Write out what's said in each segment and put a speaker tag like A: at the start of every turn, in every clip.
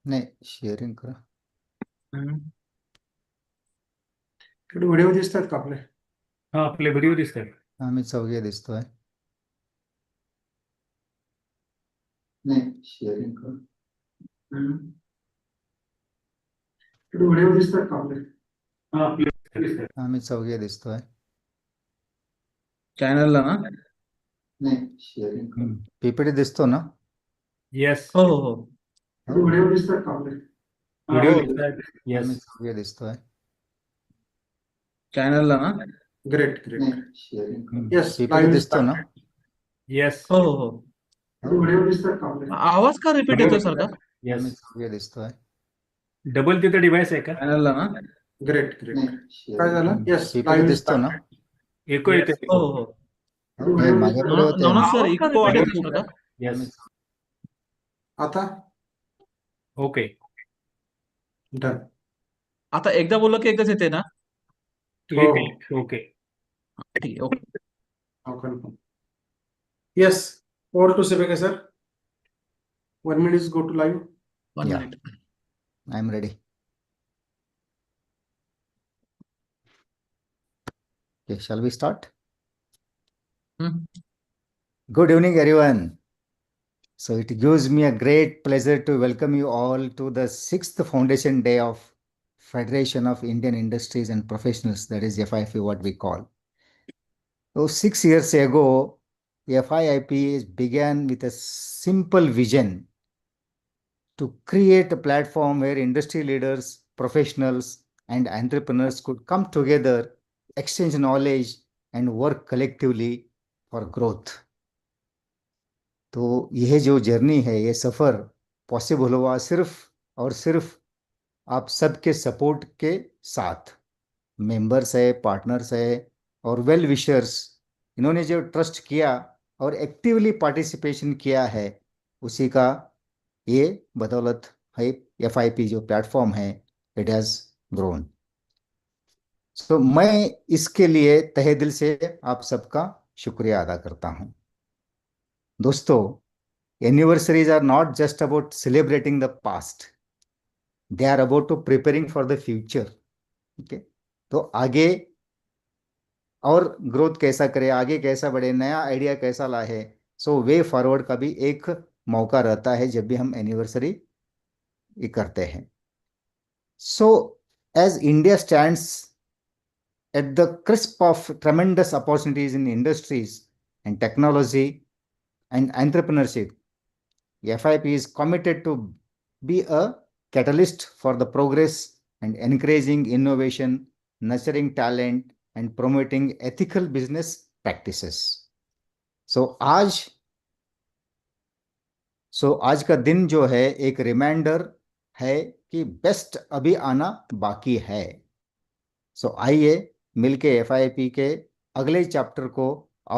A: नाही शेअरिंग करा.
B: इकडे व्हिडिओ दिसतात का आपले?
C: हा, आपले व्हिडिओ दिसतात.
A: आम्ही चौघे दिसतोय. नाही शेअरिंग करा.
B: इकडे व्हिडिओ दिसतात का आपले?
C: हा, आपले दिसतात.
A: आम्ही चौघे दिसतोय.
D: चॅनलला ना?
A: नाही शेअरिंग करा. पीपीटी दिसतो ना?
C: येस,
D: हो हो हो.
B: इकडे व्हिडिओ दिसतात का आपले?
C: व्हिडिओ
A: हो.
C: दिसतात.
A: आम्ही
C: येस,
A: चौघे दिसतोय.
D: चॅनलला ना?
B: Great great.
A: नाही शेअरिंग करा.
B: येस,
A: पीपीटी
B: लाईव्ह
A: दिसतो ना?
C: येस,
D: हो हो हो.
B: इकडे व्हिडिओ दिसतात का आपले?
D: आवाज का रिपीट येतोय सारखा?
A: आम्ही
C: येस.
A: चौघे दिसतोय.
C: डबल तिथं डिव्हाइस आहे का?
D: चॅनलला ना?
B: Great great.
A: नाही
B: काय
A: शेअरिंग
B: झालं?
A: करा.
B: येस,
A: पीपीटी
B: लाईव्ह
A: दिसतो ना?
C: एको येते.
D: हो हो हो.
A: हे मागे पुढे होते.
D: नॉन सर इको ऑडिओ सारखा.
C: येस,
B: आता
C: ओके.
B: डन.
D: आता एकदा बोललं की एकच येते ना?
C: येते. ओके.
D: ठीक आहे, okay.
B: Confirm. Yes, over to सेबेके sir. 1 minute go to live.
D: 1
A: Yeah.
D: minute.
A: I am ready. Okay, shall we start? Good evening, everyone. So it gives me a great pleasure to welcome you all to the 6th Foundation Day of Federation of Indian Industries and Professionals, that is FIIP, what we call. So 6 years ago, FIIP began with a simple vision to create a platform where industry leaders, professionals, and entrepreneurs could come together, exchange knowledge, and work collectively for growth. तो यह जो journey है, ये सफ़र possible हुआ सिर्फ और सिर्फ आप सबके सपोर्ट के साथ. मेंबर्स है, पार्टनर्स है और वेल विशर्स, इन्होंने जो ट्रस्ट किया और एक्टिवली पार्टिसिपेशन किया है, उसी का ये बदौलत है FIP जो प्लेटफॉर्म है, इट हैज़ ग्रोन. सो मैं इसके लिए तहे दिल से आप सबका शुक्रिया अदा करता हूँ. दोस्तों, anniversaries are not just about celebrating the past. They are about to preparing for the future. Okay? तो आगे और ग्रोथ कैसा करे, आगे कैसा बढ़े, नया आइडिया कैसा लाए, सो वे फॉरवर्ड का भी एक मौका रहता है जब भी हम एनिवर्सरी करते हैं. So as India stands at the cusp of tremendous opportunities in industries and technology and entrepreneurship, FIP is committed to be a catalyst for the progress and encouraging innovation, nurturing talent, and promoting ethical business practices. So आज का दिन जो है एक reminder है कि best अभी आना बाकी है. सो आइए मिलके FIP के अगले चैप्टर को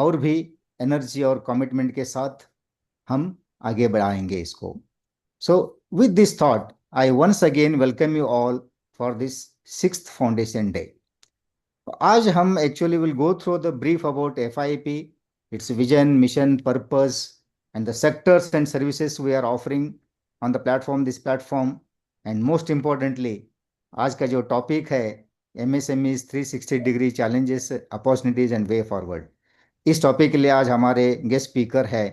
A: और भी एनर्जी और कमिटमेंट के साथ हम आगे बढ़ाएंगे इसको. So with this thought, I once again welcome you all for this 6th Foundation Day. आज हम actually will go through the brief about FIP, its vision, mission, purpose, and the sectors and services we are offering on the platform, this platform, and most importantly, आज का जो topic है MSMEs 360 degree challenges, opportunities and way forward. इस topic के लिए आज हमारे guest speaker है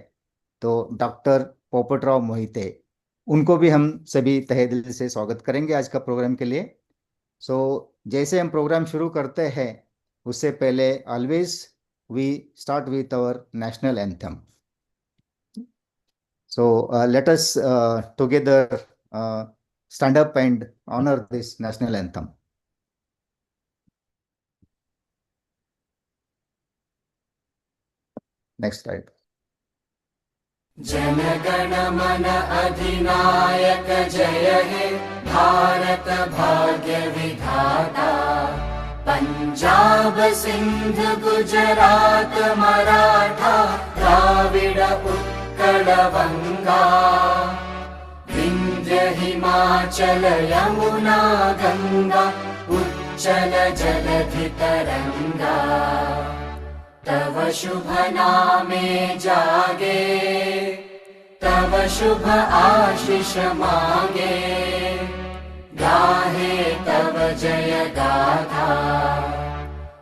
A: तो डॉक्टर पोपटराव मोहिते. उनको भी हम सभी तहे दिल से स्वागत करेंगे आज का प्रोग्राम के लिए. सो जैसे हम प्रोग्राम शुरू करते हैं उससे पहले always we start with our national anthem. So let us together stand up and honor this national anthem. Next slide.
E: Jana Gana मन अधिनायक जय हे भारत भाग्य विधाता. पंजाब सिंध गुजरात मराठा द्राविड उत्कल बंगा. विंध्य हिमाचल यमुना गंगा उच्चल जलधि तरंगा. तव शुभ नामे जागे तव शुभ आशीष मागे, गाहे तव जय गाथा।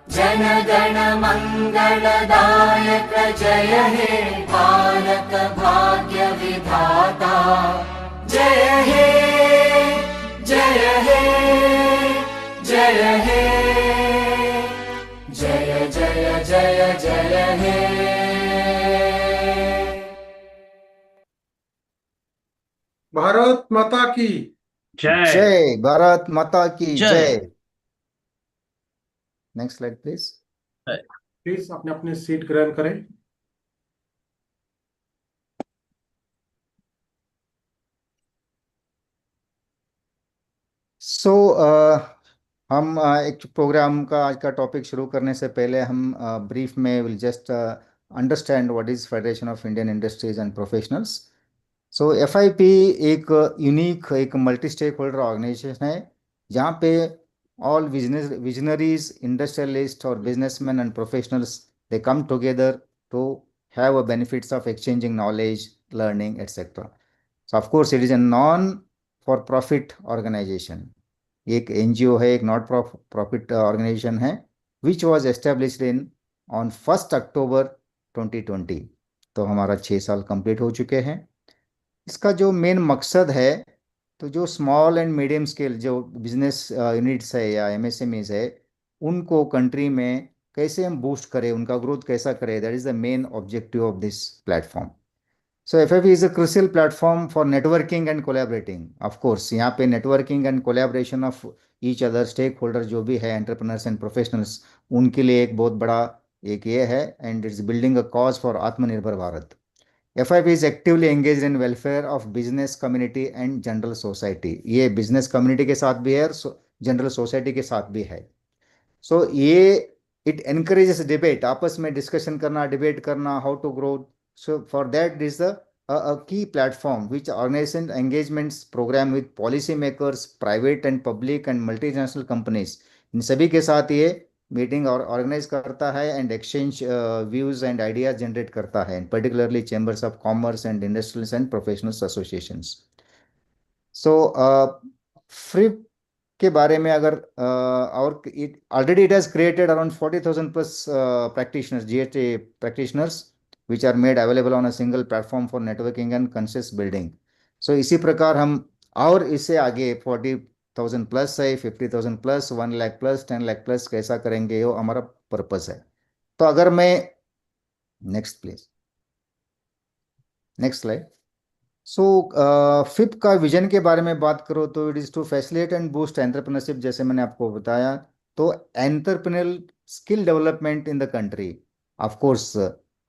E: जन गण मंगलदायक जय हे भारत भाग्य विधाता। जय हे जय हे जय हे, जय जय जय जय हे।
B: भारत माता की
C: जय।
A: जय भारत माता की
D: जय।
A: जय। Next slide please.
B: प्लीज अपने अपने सीट ग्रहण करें।
A: सो हम एक प्रोग्राम का आज का टॉपिक शुरू करने से पहले हम ब्रीफ में will just understand what is federation of Indian industries and professionals. So FIP एक यूनिक एक मल्टी स्टेक होल्डर ऑर्गेनाइजेशन है जहाँ पे ऑल विजनरीज इंडस्ट्रियलिस्ट और businessman and professionals they come together to have a benefits of exchanging knowledge, learning etcetera. So of course it is a non for profit organization. एक NGO है, एक not profit organization है, which was established in on 1 अक्टूबर 2020। तो हमारा 6 साल complete हो चुके हैं। इसका जो मेन मकसद है, तो जो स्मॉल एंड मीडियम स्केल जो बिजनेस यूनिट्स है या MSMEs है, उनको कंट्री में कैसे हम बूस्ट करें, उनका ग्रोथ कैसा करें, that is the main objective of this platform. So FIP is a crucial platform for networking and collaborating. Of course, यहाँ पे networking and collaboration of each other stakeholders जो भी है entrepreneurs and professionals, उनके लिए एक बहुत बड़ा एक ये है, and it's building a cause for आत्मनिर्भर Bharat. FIP is actively engaged in welfare of business community and general society। ये business community के साथ भी है और general society के साथ भी है। So ये it encourages debate, आपस में डिस्कशन करना, डिबेट करना, how to grow। So for that, this is a key platform which organization engagements program with policy makers, private and public and multinational companies। इन सभी के साथ ये मीटिंग और ऑर्गेनाइज करता है and exchange views and ideas generate करता है, particularly chambers of commerce and industrials and professionals associations. So FIIP के बारे में अगर और it already it has created around 40,000 plus practitioners, GST practitioners, which are made available on a single platform for networking and conscious building। So इसी प्रकार हम और इससे आगे 40,000 प्लस है, 50,000 plus, 1 lakh plus, 10 lakh plus कैसा करेंगे, वो हमारा पर्पस है। तो अगर मैं next please, next slide. So FIIP का विजन के बारे में बात करो तो it is to facilitate and boost entrepreneurship, जैसे मैंने आपको बताया। तो entrepreneurial skill development in the country, of course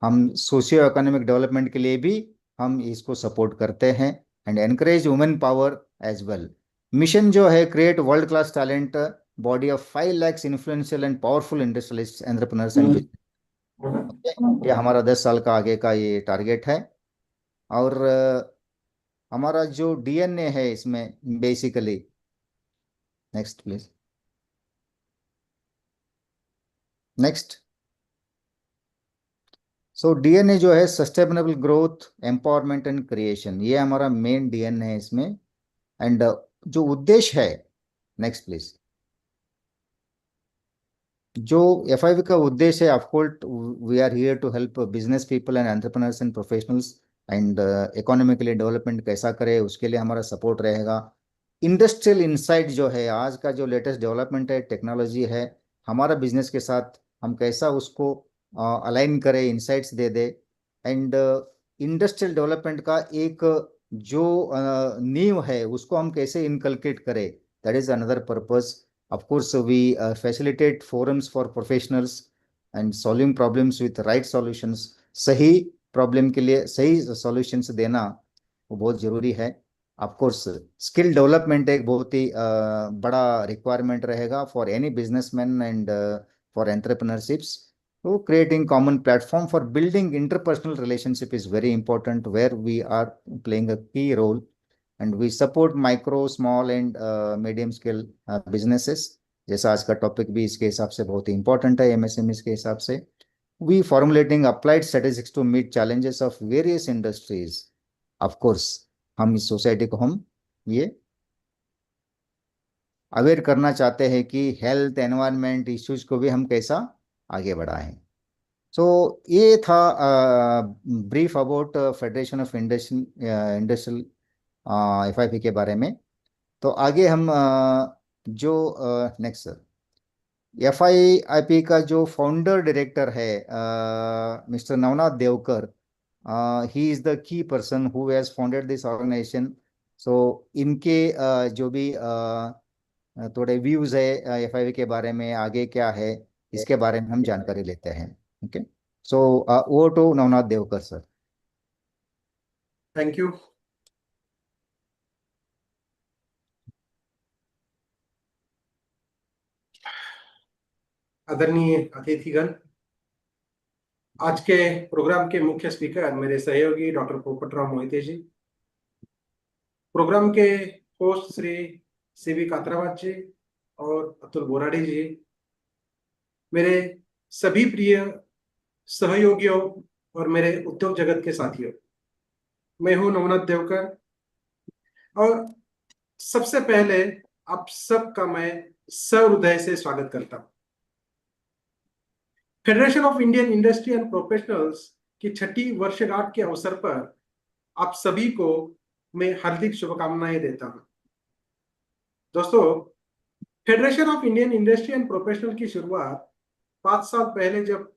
A: हम सोशियो इकोनॉमिक डेवलपमेंट के लिए भी हम इसको सपोर्ट करते हैं and encourage women power as well. Mission जो है create world class talent body of 5 lakhs influential and powerful industrialist entrepreneurs and ये हमारा 10 साल का आगे का ये टारगेट है। और हमारा जो DNA है इसमें basically, next please, next. So DNA जो है sustainable growth, empowerment and creation, ये हमारा मेन DNA है इसमें। एंड जो उद्देश्य है, नेक्स्ट प्लीज, जो FIP का उद्देश्य है, of course we are here to help business people and entrepreneurs and professionals and economically development कैसा करे, उसके लिए हमारा सपोर्ट रहेगा। इंडस्ट्रियल इंसाइट जो है, आज का जो लेटेस्ट डेवलपमेंट है, टेक्नोलॉजी है, हमारा बिजनेस के साथ हम कैसा उसको अलाइन करें, insights they they. And industrial development का एक जो नींव है उसको हम कैसे इनकलकेट करें, that is another purpose. Of course, we facilitate forums for professionals and solving problems with right solutions। सही प्रॉब्लम के लिए सही सॉल्यूशंस देना वो बहुत जरूरी है। ऑफ कोर्स स्किल डेवलपमेंट एक बहुत ही बड़ा रिक्वायरमेंट रहेगा for any businessman and for entrepreneurships. तो creating common platform for building interpersonal relationship is very important, where we are playing a key role. And we support micro, small and medium scale businesses, जैसा आज का topic भी इसके हिसाब से बहुत ही important है MSMEs के हिसाब से। We formulating applied strategics to meet challenges of various industries. Of course हम इस सोसाइटी को हम ये अवेयर करना चाहते हैं कि हेल्थ एनवायरनमेंट इश्यूज को भी हम कैसा आगे बढ़ाएं। सो ये था brief about federation of industrial FIIP के बारे में। तो आगे हम जो नेक्स्ट FIIP का जो फाउंडर डायरेक्टर है mister Navnath Devkar, he is the key person who has founded this organisation. So इनके जो भी थोड़े व्यूज है FIIP के बारे में, आगे क्या है इसके बारे में हम जानकारी लेते हैं। Okay, so over to Navnath Devkar sir.
B: Thank you. आदरणीय अतिथिगण, आज के प्रोग्राम के मुख्य स्पीकर मेरे सहयोगी डॉक्टर पोपटराव मोहिते जी, प्रोग्राम के होस्ट श्री CB कात्रावत जी और अतुल बोराड़ी जी, मेरे सभी प्रिय सहयोगियों और मेरे उद्योग जगत के साथियों, मैं हूं नवनाथ देवकर और सबसे पहले आप सबका मैं सहृदय से स्वागत करता हूं। Federation of Indian industry and professionals की 6ठी वर्षगांठ के अवसर पर आप सभी को मैं हार्दिक शुभकामनाएं देता हूं। दोस्तों, federation of Indian industry and professional की शुरुआत 5 साल पहले जब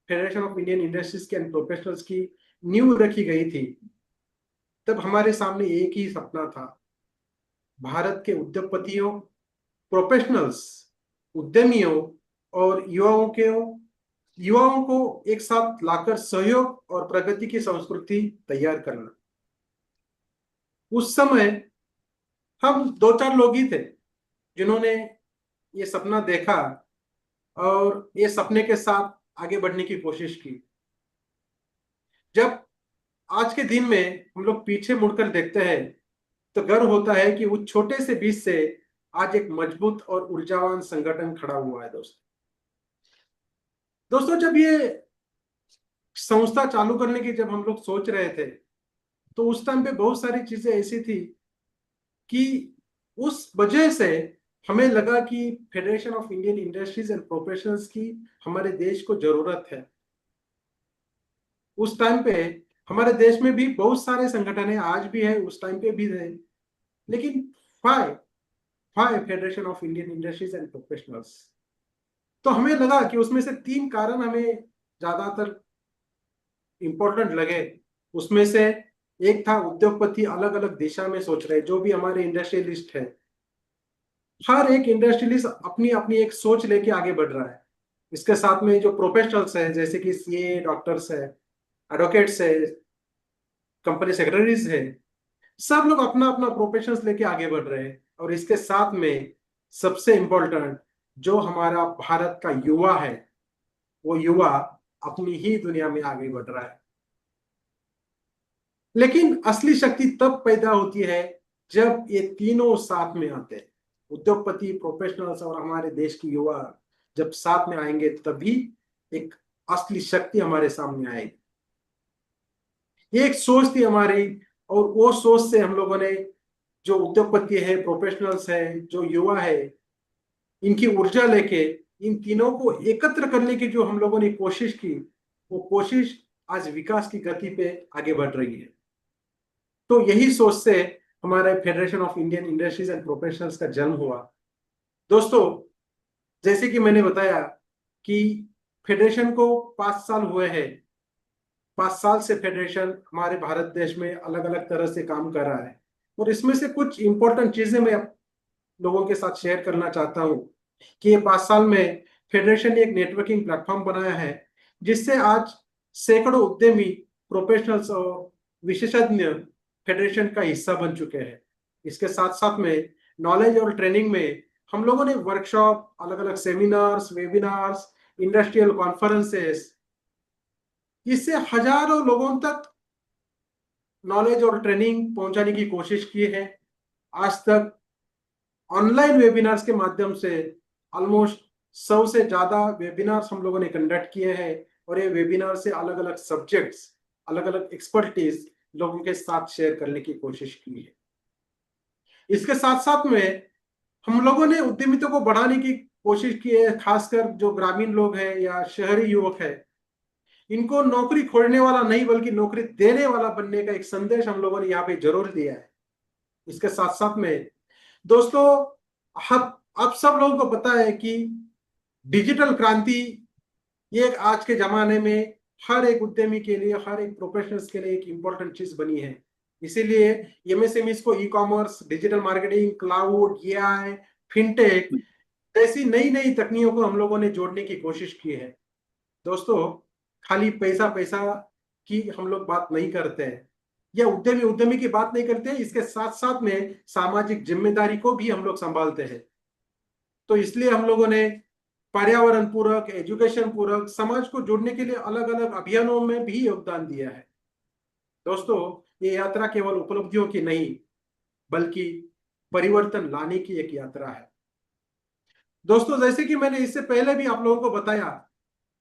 B: federation of Indian industries and professionals की नींव रखी गई थी, तब हमारे सामने एक ही सपना था, भारत के उद्योगपतियों, प्रोफेशनल्स, उद्यमियों और युवाओं को एक साथ लाकर सहयोग और प्रगति की संस्कृति तैयार करना। उस समय हम 2-4 लोग ही थे जिन्होंने ये सपना देखा और ये सपने के साथ आगे बढ़ने की कोशिश की। जब आज के दिन में हम लोग पीछे मुड़कर देखते हैं तो गर्व होता है कि उस छोटे से बीज से आज एक मजबूत और ऊर्जावान संगठन खड़ा हुआ है। दोस्तों, जब ये संस्था चालू करने की जब हम लोग सोच रहे थे तो उस टाइम पे बहुत सारी चीजें ऐसी थी कि उस वजह से हमें लगा कि federation of Indian industries and professionals की हमारे देश को जरूरत है। उस टाइम पे हमारे देश में भी बहुत सारे संगठन है, आज भी है, उस टाइम पे भी है, लेकिन five federation of Indian industries and professionals. तो हमें लगा कि उसमें से 3 कारण हमें ज्यादातर इंपॉर्टेंट लगे। उसमें से एक था उद्योगपति अलग अलग दिशा में सोच रहे, जो भी हमारे इंडस्ट्रियलिस्ट है, हर एक इंडस्ट्रियलिस्ट अपनी अपनी एक सोच लेके आगे बढ़ रहा है। इसके साथ में जो प्रोफेशनल्स है, जैसे कि CA, डॉक्टर्स है, एडवोकेट्स है, कंपनी सेक्रेटरीज है, सब लोग अपना अपना प्रोफेशंस लेके आगे बढ़ रहे हैं। और इसके साथ में सबसे इंपॉर्टेंट जो हमारा भारत का युवा है, वो युवा अपनी ही दुनिया में आगे बढ़ रहा है। लेकिन असली शक्ति तब पैदा होती है जब ये तीनों साथ में आते हैं, उद्योगपति, प्रोफेशनल्स और हमारे देश की युवा जब साथ में आएंगे तभी एक असली शक्ति हमारे सामने आएगी। ये एक सोच थी हमारी, और वो सोच से हम लोगों ने, जो उद्योगपति है, प्रोफेशनल्स है, जो युवा है, इनकी ऊर्जा लेके इन तीनों को एकत्र करने की जो हम लोगों ने कोशिश की, वो कोशिश आज विकास की गति पे आगे बढ़ रही है। तो यही सोच से हमारे federation of Indian industries and professionals का जन्म हुआ। दोस्तों, जैसे कि मैंने बताया कि फेडरेशन को 5 साल हुए हैं। 5 साल से फेडरेशन हमारे भारत देश में अलग अलग तरह से काम कर रहा है, और इसमें से कुछ इंपॉर्टेंट चीजें मैं लोगों के साथ शेयर करना चाहता हूं कि ये 5 साल में फेडरेशन ने एक नेटवर्किंग प्लेटफॉर्म बनाया है, जिससे आज सैकड़ों उद्यमी, प्रोफेशनल्स और विशेषज्ञ फेडरेशन का हिस्सा बन चुके हैं। इसके साथ साथ में नॉलेज और ट्रेनिंग में हम लोगों ने वर्कशॉप, अलग अलग सेमिनार्स, वेबिनार्स, इंडस्ट्रियल कॉन्फ्रेंसेस, इससे हजारों लोगों तक नॉलेज और ट्रेनिंग पहुंचाने की कोशिश की है। आज तक ऑनलाइन वेबिनार्स के माध्यम से ऑलमोस्ट 100 से ज्यादा वेबिनार्स हम लोगों ने कंडक्ट किए हैं, और ये वेबिनार से अलग अलग सब्जेक्ट्स, अलग अलग एक्सपर्टीज लोगों के साथ शेयर करने की कोशिश की है। इसके साथ साथ में हम लोगों ने उद्यमिता को बढ़ाने की कोशिश की है, खासकर जो ग्रामीण लोग हैं या शहरी युवक है, इनको नौकरी खोजने वाला नहीं बल्कि नौकरी देने वाला बनने का एक संदेश हम लोगों ने यहाँ पे जरूर दिया है। इसके साथ साथ में दोस्तों, आप सब लोगों को पता है कि डिजिटल क्रांति ये आज के जमाने में हर एक उद्यमी के लिए, हर एक प्रोफेशनल्स के लिए एक इंपॉर्टेंट चीज बनी है। इसीलिए एमएसएमईज को e commerce, digital marketing, cloud, AI, fintech ऐसी नई नई तकनीकों को हम लोगों ने जोड़ने की कोशिश की है। दोस्तों, खाली पैसा पैसा की हम लोग बात नहीं करते हैं या उद्यमी की बात नहीं करते हैं, इसके साथ साथ में सामाजिक जिम्मेदारी को भी हम लोग संभालते हैं। तो इसलिए हम लोगों ने पर्यावरण पूरक, एजुकेशन पूरक समाज को जोड़ने के लिए अलग अलग अभियानों में भी योगदान दिया है। दोस्तों, ये यात्रा केवल उपलब्धियों की नहीं बल्कि परिवर्तन लाने की एक यात्रा है। दोस्तों, जैसे कि मैंने इससे पहले भी आप लोगों को बताया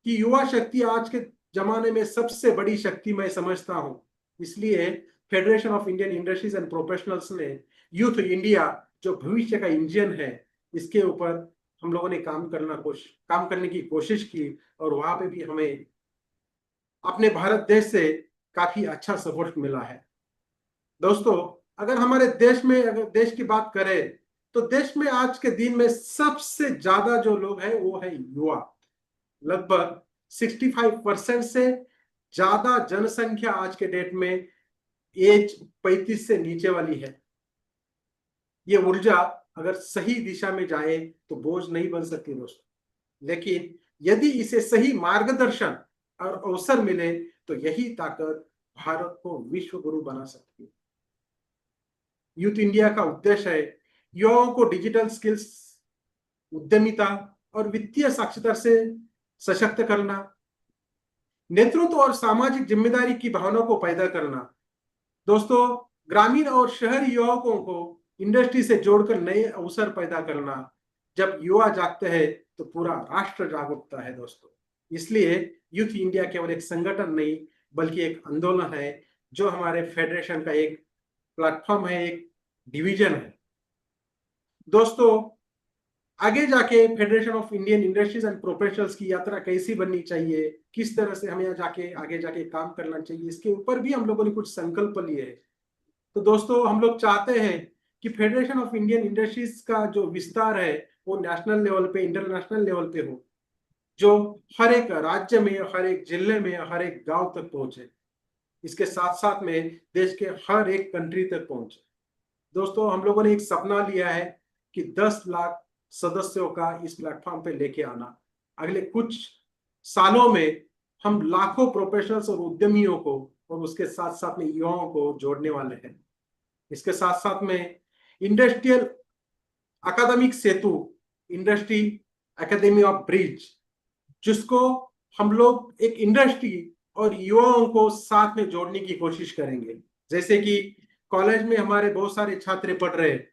B: कि युवा शक्ति आज के जमाने में सबसे बड़ी शक्ति मैं समझता हूं। इसलिए federation of Indian industries and professionals ने यूथ इंडिया, जो भविष्य का इंजन है, इसके ऊपर हम लोगों ने काम करने की कोशिश की और वहां पे भी हमें अपने भारत देश से काफी अच्छा सपोर्ट मिला है। दोस्तों, अगर हमारे देश की बात करें तो देश में आज के दिन में सबसे ज्यादा जो लोग हैं वो है युवा। लगभग 65% से ज्यादा जनसंख्या आज के डेट में एज 35 से नीचे वाली है। ये ऊर्जा अगर सही दिशा में जाए तो बोझ नहीं बन सकती दोस्तों, लेकिन यदि इसे सही मार्गदर्शन और अवसर मिले तो यही ताकत भारत को विश्व गुरु बना सकती है। यूथ इंडिया का उद्देश्य है युवाओं को डिजिटल स्किल्स, उद्यमिता और वित्तीय साक्षरता से सशक्त करना, नेतृत्व और सामाजिक जिम्मेदारी की भावना को पैदा करना। दोस्तों, ग्रामीण और शहरी युवकों को इंडस्ट्री से जोड़कर नए अवसर पैदा करना। जब युवा जागते हैं तो पूरा राष्ट्र जाग उठता है दोस्तों। इसलिए यूथ इंडिया केवल एक संगठन नहीं बल्कि एक आंदोलन है, जो हमारे फेडरेशन का एक प्लेटफॉर्म है, एक डिवीजन है। दोस्तों, आगे जाके federation of Indian industries and professionals की यात्रा कैसी बननी चाहिए, किस तरह से हमें आगे जाके काम करना चाहिए, इसके ऊपर भी हम लोगों ने कुछ संकल्प लिए है। तो दोस्तों, हम लोग चाहते हैं कि फेडरेशन ऑफ इंडियन इंडस्ट्रीज का जो विस्तार है वो नेशनल लेवल पे, इंटरनेशनल लेवल पे हो, जो हर एक राज्य में, हर एक जिले में, हर एक गांव तक पहुंचे। इसके साथ साथ में देश के हर एक कंट्री तक पहुंचे। दोस्तों, हम लोगों ने एक सपना लिया है कि 10 लाख सदस्यों का इस प्लेटफॉर्म पे लेके आना। अगले कुछ सालों में हम लाखों प्रोफेशनल्स और उद्यमियों को और उसके साथ साथ में युवाओं को जोड़ने वाले हैं। इसके साथ साथ में इंडस्ट्रियल अकादमिक सेतु, इंडस्ट्री एकेडमी ऑफ ब्रिज, जिसको हम लोग एक इंडस्ट्री और युवाओं को साथ में जोड़ने की कोशिश करेंगे। जैसे कि कॉलेज में हमारे बहुत सारे छात्र पढ़ रहे हैं,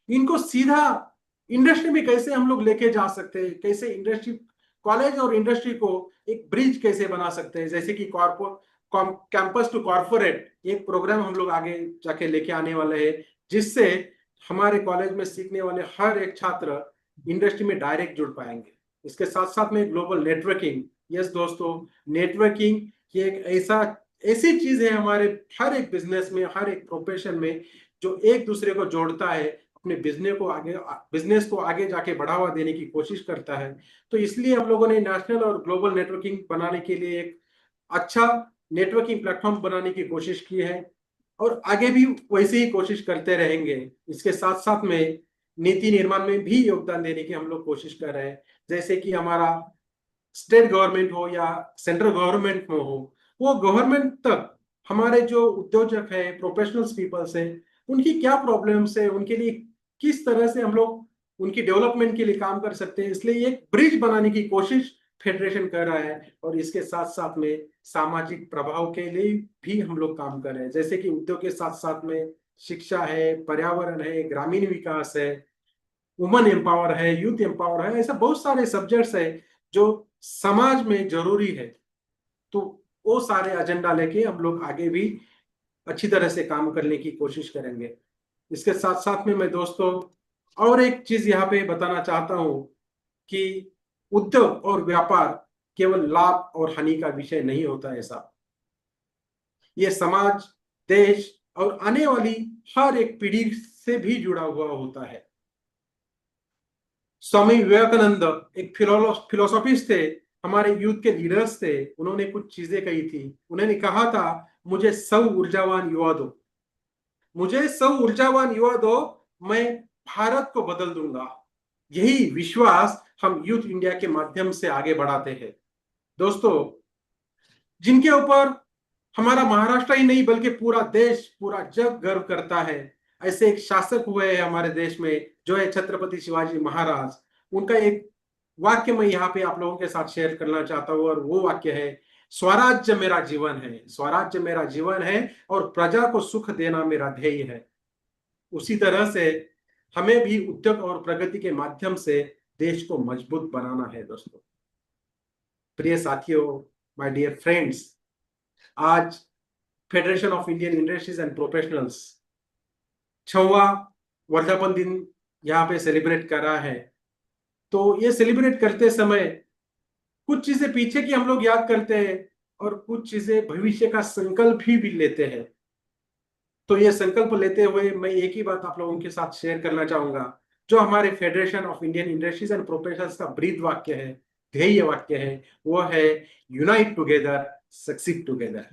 B: इनको सीधा इंडस्ट्री में कैसे हम लोग लेके जा सकते हैं, कैसे इंडस्ट्री, कॉलेज और इंडस्ट्री को एक ब्रिज कैसे बना सकते हैं। जैसे कि कैंपस टू कॉर्पोरेट एक प्रोग्राम हम लोग आगे जाके लेके आने वाले हैं, जिससे हमारे कॉलेज में सीखने वाले हर एक छात्र इंडस्ट्री में डायरेक्ट जुड़ पाएंगे। इसके साथ साथ में ग्लोबल नेटवर्किंग। यस दोस्तों, नेटवर्किंग ये एक ऐसी चीज है हमारे हर एक बिजनेस में, हर एक प्रोफेशन में, जो एक दूसरे को जोड़ता है, अपने बिजनेस को आगे जाके बढ़ावा देने की कोशिश करता है। तो इसलिए हम लोगों ने नेशनल और ग्लोबल नेटवर्किंग बनाने के लिए एक अच्छा नेटवर्किंग प्लेटफॉर्म बनाने की कोशिश की है और आगे भी वैसे ही कोशिश करते रहेंगे। इसके साथ साथ में नीति निर्माण में भी योगदान देने की हम लोग कोशिश कर रहे हैं। जैसे कि हमारा स्टेट गवर्नमेंट हो या सेंट्रल गवर्नमेंट में हो, वो गवर्नमेंट तक हमारे जो उद्योजक है, प्रोफेशनल्स पीपल्स है, उनकी क्या प्रॉब्लम्स है, उनके लिए किस तरह से हम लोग उनकी डेवलपमेंट के लिए काम कर सकते हैं। इसलिए एक ब्रिज बनाने की कोशिश फेडरेशन कर रहा है और इसके साथ साथ में सामाजिक प्रभाव के लिए भी हम लोग काम कर रहे हैं। जैसे कि उद्योग के साथ साथ में शिक्षा है, पर्यावरण है, ग्रामीण विकास है, वुमन एम्पावर है, यूथ एम्पावर है, ऐसे बहुत सारे सब्जेक्ट्स है जो समाज में जरूरी है। तो वो सारे एजेंडा लेके हम लोग आगे भी अच्छी तरह से काम करने की कोशिश करेंगे। इसके साथ साथ में मैं दोस्तों और एक चीज यहाँ पे बताना चाहता हूँ कि उद्योग और व्यापार केवल लाभ और हानि का विषय नहीं होता। ऐसा ये समाज, देश और आने वाली हर एक पीढ़ी से भी जुड़ा हुआ होता है। स्वामी विवेकानंद एक फिलोसॉफिस्ट थे, हमारे यूथ के लीडर्स थे। उन्होंने कुछ चीजें कही थी। उन्होंने कहा था, मुझे 100 ऊर्जावान युवा दो, मुझे 100 ऊर्जावान युवा दो, मैं भारत को बदल दूंगा। यही विश्वास हम यूथ इंडिया के माध्यम से आगे बढ़ाते हैं। दोस्तों, जिनके ऊपर हमारा महाराष्ट्र ही नहीं बल्कि पूरा देश, पूरा जग गर्व करता है, ऐसे एक शासक हुए हैं हमारे देश में, जो है छत्रपति शिवाजी महाराज। उनका एक वाक्य मैं यहाँ पे आप लोगों के साथ शेयर करना चाहता हूँ, और वो वाक्य है, स्वराज्य मेरा जीवन है, स्वराज्य मेरा जीवन है और प्रजा को सुख देना मेरा ध्येय है। उसी तरह से हमें भी उद्योग और प्रगति के माध्यम से देश को मजबूत बनाना है। दोस्तों, प्रिय साथियों, माय डियर फ्रेंड्स, आज federation of Indian industries and professionals 6वां वर्धापन दिन यहाँ पे सेलिब्रेट कर रहा है। तो ये सेलिब्रेट करते समय कुछ चीजें पीछे की हम लोग याद करते हैं और कुछ चीजें भविष्य का संकल्प भी लेते हैं। तो ये संकल्प लेते हुए मैं एक ही बात आप लोगों के साथ शेयर करना चाहूंगा, जो हमारे federation of Indian industries and professionals का ब्रीद वाक्य है, ध्येय वाक्य है, वो है यूनाइट टुगेदर, सक्सीड टुगेदर।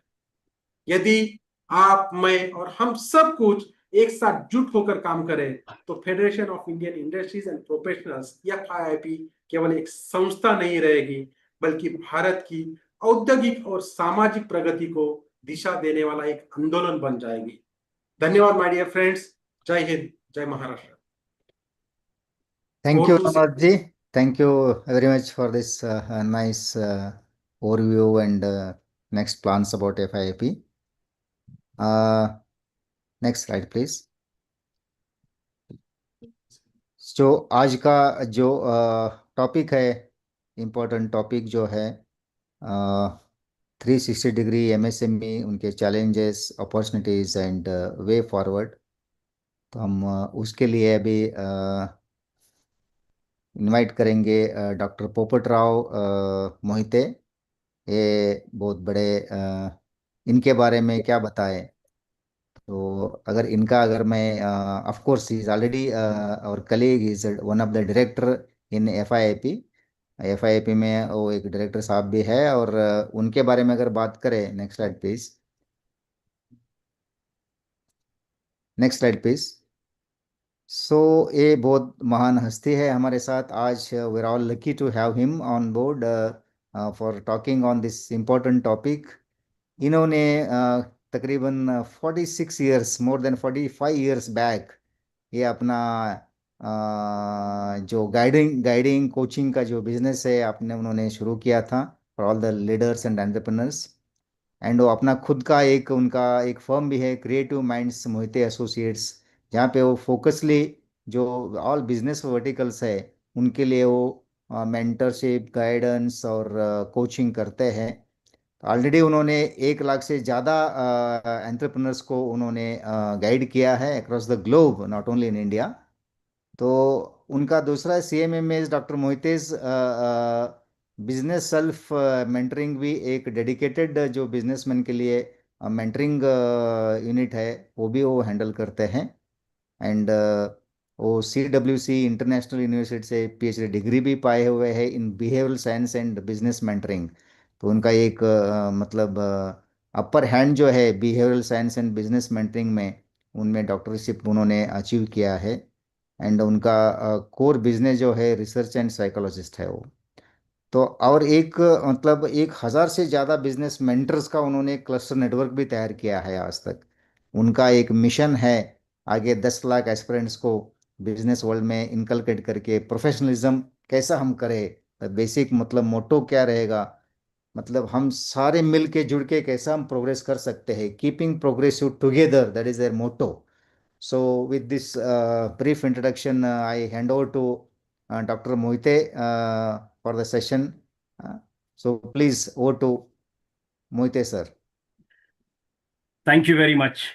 B: यदि आप, मैं और हम सब कुछ एक साथ जुट होकर काम करें तो federation of Indian industries and professionals या FIIP केवल एक संस्था नहीं रहेगी, बल्कि भारत की औद्योगिक और सामाजिक प्रगति को दिशा देने वाला एक आंदोलन बन जाएगी। धन्यवाद माय डियर फ्रेंड्स। जय हिंद, जय Maharashtra.
A: Thank you,
B: Over to
A: Manoj ji. Thank you very much for this nice overview and next plans about FIIP. Next slide, please. जो आज का जो टॉपिक है, इम्पोर्टेंट टॉपिक जो है 360 डिग्री MSME, उनके challenges, opportunities and way forward. तो हम उसके लिए अभी इनवाइट करेंगे डॉक्टर पोपट राव मोहिते। ये बहुत बड़े इनके बारे में क्या बताएं। तो अगर मैं of course he is already our colleague, is one of the director in FIIP। FIIP में वो एक डायरेक्टर साहब भी है, और उनके बारे में अगर बात करें, next slide please, next slide please. So ये बहुत महान हस्ती है हमारे साथ आज। We are all lucky to have him on board for talking on this important topic. इन्होंने तकरीबन 46 years, more than 45 years back, ये अपना जो गाइडिंग गाइडिंग कोचिंग का जो बिजनेस है आपने उन्होंने शुरू किया था for all the leaders and entrepreneurs. And वो अपना खुद का उनका एक फर्म भी है, क्रिएटिव माइंड्स मोहिते एसोसिएट्स, जहाँ पे वो फोकसली जो ऑल बिजनेस वर्टिकल्स है उनके लिए वो मेंटरशिप, गाइडेंस और कोचिंग करते हैं। ऑलरेडी उन्होंने 1 लाख से ज़्यादा एंटरप्रेन्योर्स को उन्होंने गाइड किया है across the globe, not only in India. तो उनका दूसरा CMMS डॉक्टर मोहितेज बिजनेस सेल्फ मेंटरिंग भी एक डेडिकेटेड जो बिजनेसमैन के लिए मेंटरिंग यूनिट है, वो भी वो हैंडल करते हैं। एंड वो CWC इंटरनेशनल यूनिवर्सिटी से PhD डिग्री भी पाए हुए हैं in behavioral science and business mentoring. तो उनका एक मतलब अपर हैंड जो है behavioral science and business mentoring में, उनमें डॉक्टरशिप उन्होंने अचीव किया है। एंड उनका कोर बिजनेस जो है रिसर्च एंड साइकोलॉजिस्ट है वो। तो और मतलब 1,000 से ज़्यादा बिजनेस मेंटर्स का उन्होंने क्लस्टर नेटवर्क भी तैयार किया है आज तक। उनका एक मिशन है आगे 10 लाख एस्पिरेंट्स को बिजनेस वर्ल्ड में इनकलकेट करके प्रोफेशनलिज्म कैसा हम करें। बेसिक मतलब मोटो क्या रहेगा, मतलब हम सारे मिल के जुड़ के कैसा हम प्रोग्रेस कर सकते हैं, keeping progressive together, that is their motto. So with this brief introduction, I hand over to Dr. Moite for the session. So please, over to Moite sir.
C: Thank you very much.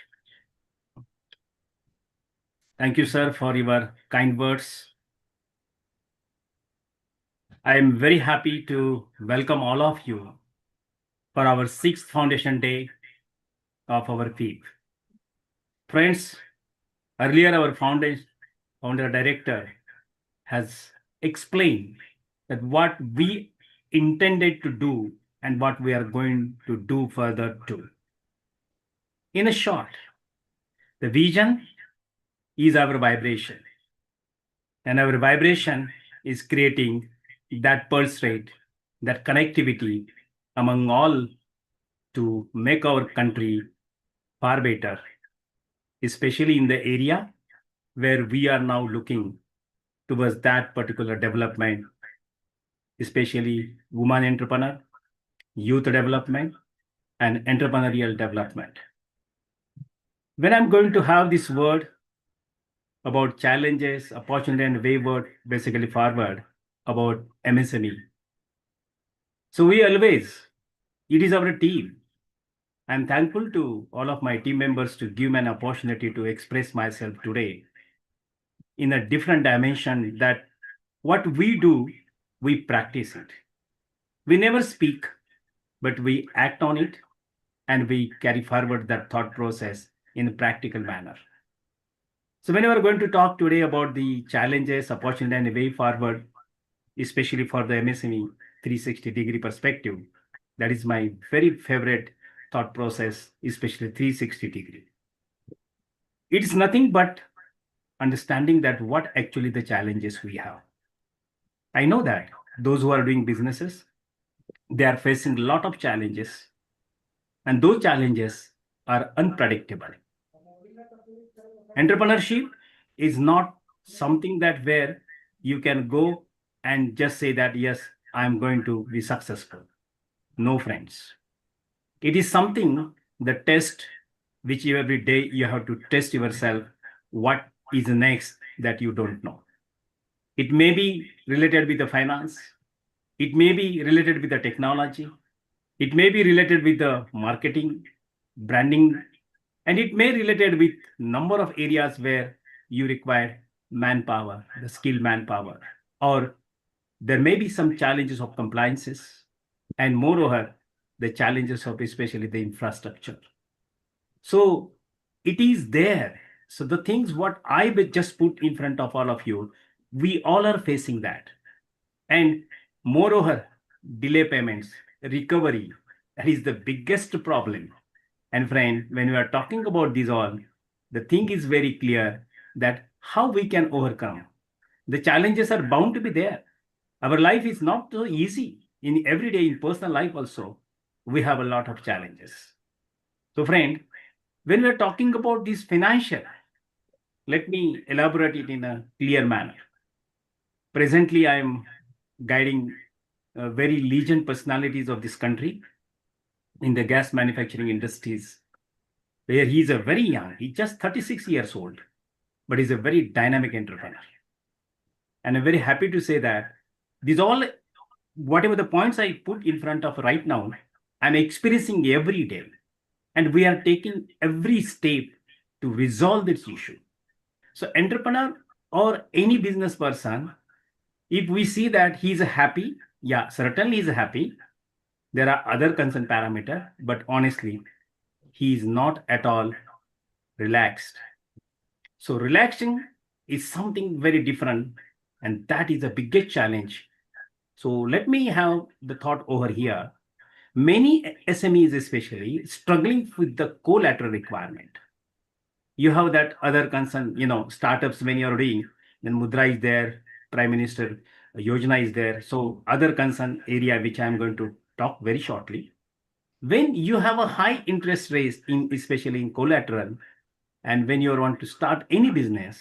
C: Thank you, sir, for your kind words. I am very happy to welcome all of you for our 6th Foundation Day of our FIIP. Friends, earlier our founder director has explained that what we intended to do and what we are going to do further too. In a short, the vision is our vibration, and our vibration is creating that pulse rate, that connectivity among all to make our country far better, especially in the area where we are now looking towards that particular development, especially women entrepreneur, youth development, and entrepreneurial development. When I'm going to have this word about challenges, opportunity, and way word basically forward about MSME. So we always, it is our team. I'm thankful to all of my team members to give me an opportunity to express myself today in a different dimension, that what we do, we practice it. We never speak, but we act on it, and we carry forward that thought process in a practical manner. So when we are going to talk today about the challenges, opportunity, and way forward, especially for the MSME 360-degree perspective, that is my very favorite thought process, especially 360-degree. It is nothing but understanding that what actually the challenges we have. I know that those who are doing businesses, they are facing a lot of challenges, and those challenges are unpredictable. Entrepreneurship is not something that where you can go and just say that, yes, I'm going to be successful. No, friends. It is something, the test, which every day you have to test yourself, what is next that you don't know. It may be related with the finance. It may be related with the technology. It may be related with the marketing, branding, and it may be related with number of areas where you require manpower, the skilled manpower, or there may be some challenges of compliances, and moreover, the challenges of especially the infrastructure. So it is there. So the things what I will just put in front of all of you, we all are facing that. And moreover, delay payments, recovery, that is the biggest problem. And friend, when we are talking about this all, the thing is very clear that how we can overcome. The challenges are bound to be there. Our life is not so easy. In every day, in personal life also, we have a lot of challenges. So friend, when we are talking about this financial, let me elaborate it in a clear manner. Presently, I am guiding very legend personalities of this country in the gas manufacturing industries, where he is a very young, he's just 36 years old, but he's a very dynamic entrepreneur. And I'm very happy to say that these all, whatever the points I put in front of right now, I'm experiencing every day. And we are taking every step to resolve this issue. So entrepreneur or any business person, if we see that he's happy, yeah, certainly he's happy. There are other concern parameters, but honestly, he is not at all relaxed. So relaxing is something very different, and that is the biggest challenge. So let me have the thought over here. Many SMEs especially struggling with the collateral requirement. You have that other concern, startups when you're doing, then Mudra is there, Prime Minister Yojana is there. So other concern area, which I'm going to talk very shortly. When you have a high interest rate, especially in collateral, and when you want to start any business,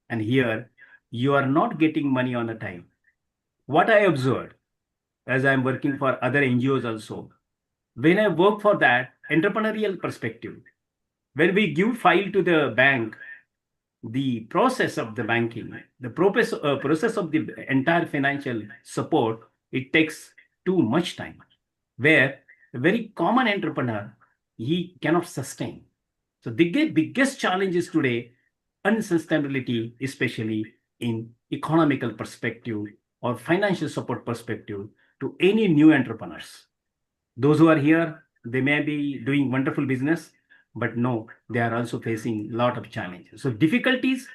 C: and here you are not getting money on the time. What I observed, as I'm working for other NGOs also, when I work for that entrepreneurial perspective, when we give file to the bank, the process of the banking, the process of the entire financial support, it takes too much time, where a very common entrepreneur, he cannot sustain. So the biggest challenge is today unsustainability, especially in economical perspective or financial support perspective to any new entrepreneurs. Those who are here, they may be doing wonderful business, but no, they are also facing a lot of challenges. So difficulties,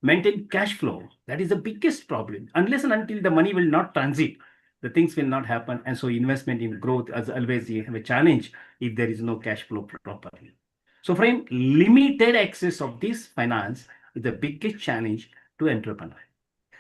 C: maintain cash flow. That is the biggest problem. Unless and until the money will not transit, the things will not happen. And so investment in growth, as always, you have a challenge if there is no cash flow properly. So friend, limited access of this finance is the biggest challenge to entrepreneur.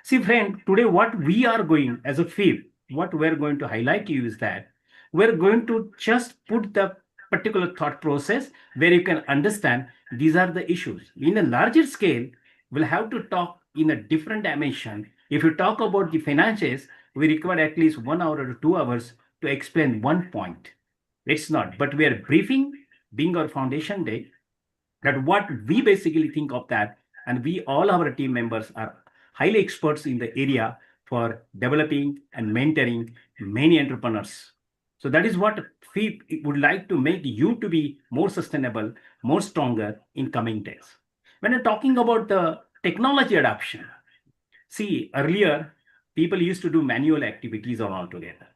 C: See friend, today what we are going as a FIIP, what we're going to highlight to you is that we're going to just put the particular thought process where you can understand these are the issues. In a larger scale, we'll have to talk in a different dimension. If you talk about the finances, we require at least 1 hour or 2 hours to explain one point. It's not, but we are briefing, being our foundation day, that what we basically think of that, and we all our team members are highly experts in the area for developing and mentoring many entrepreneurs. So that is what FIIP would like to make you to be more sustainable, more stronger in coming days. When I'm talking about the technology adoption, see, earlier people used to do manual activities all together.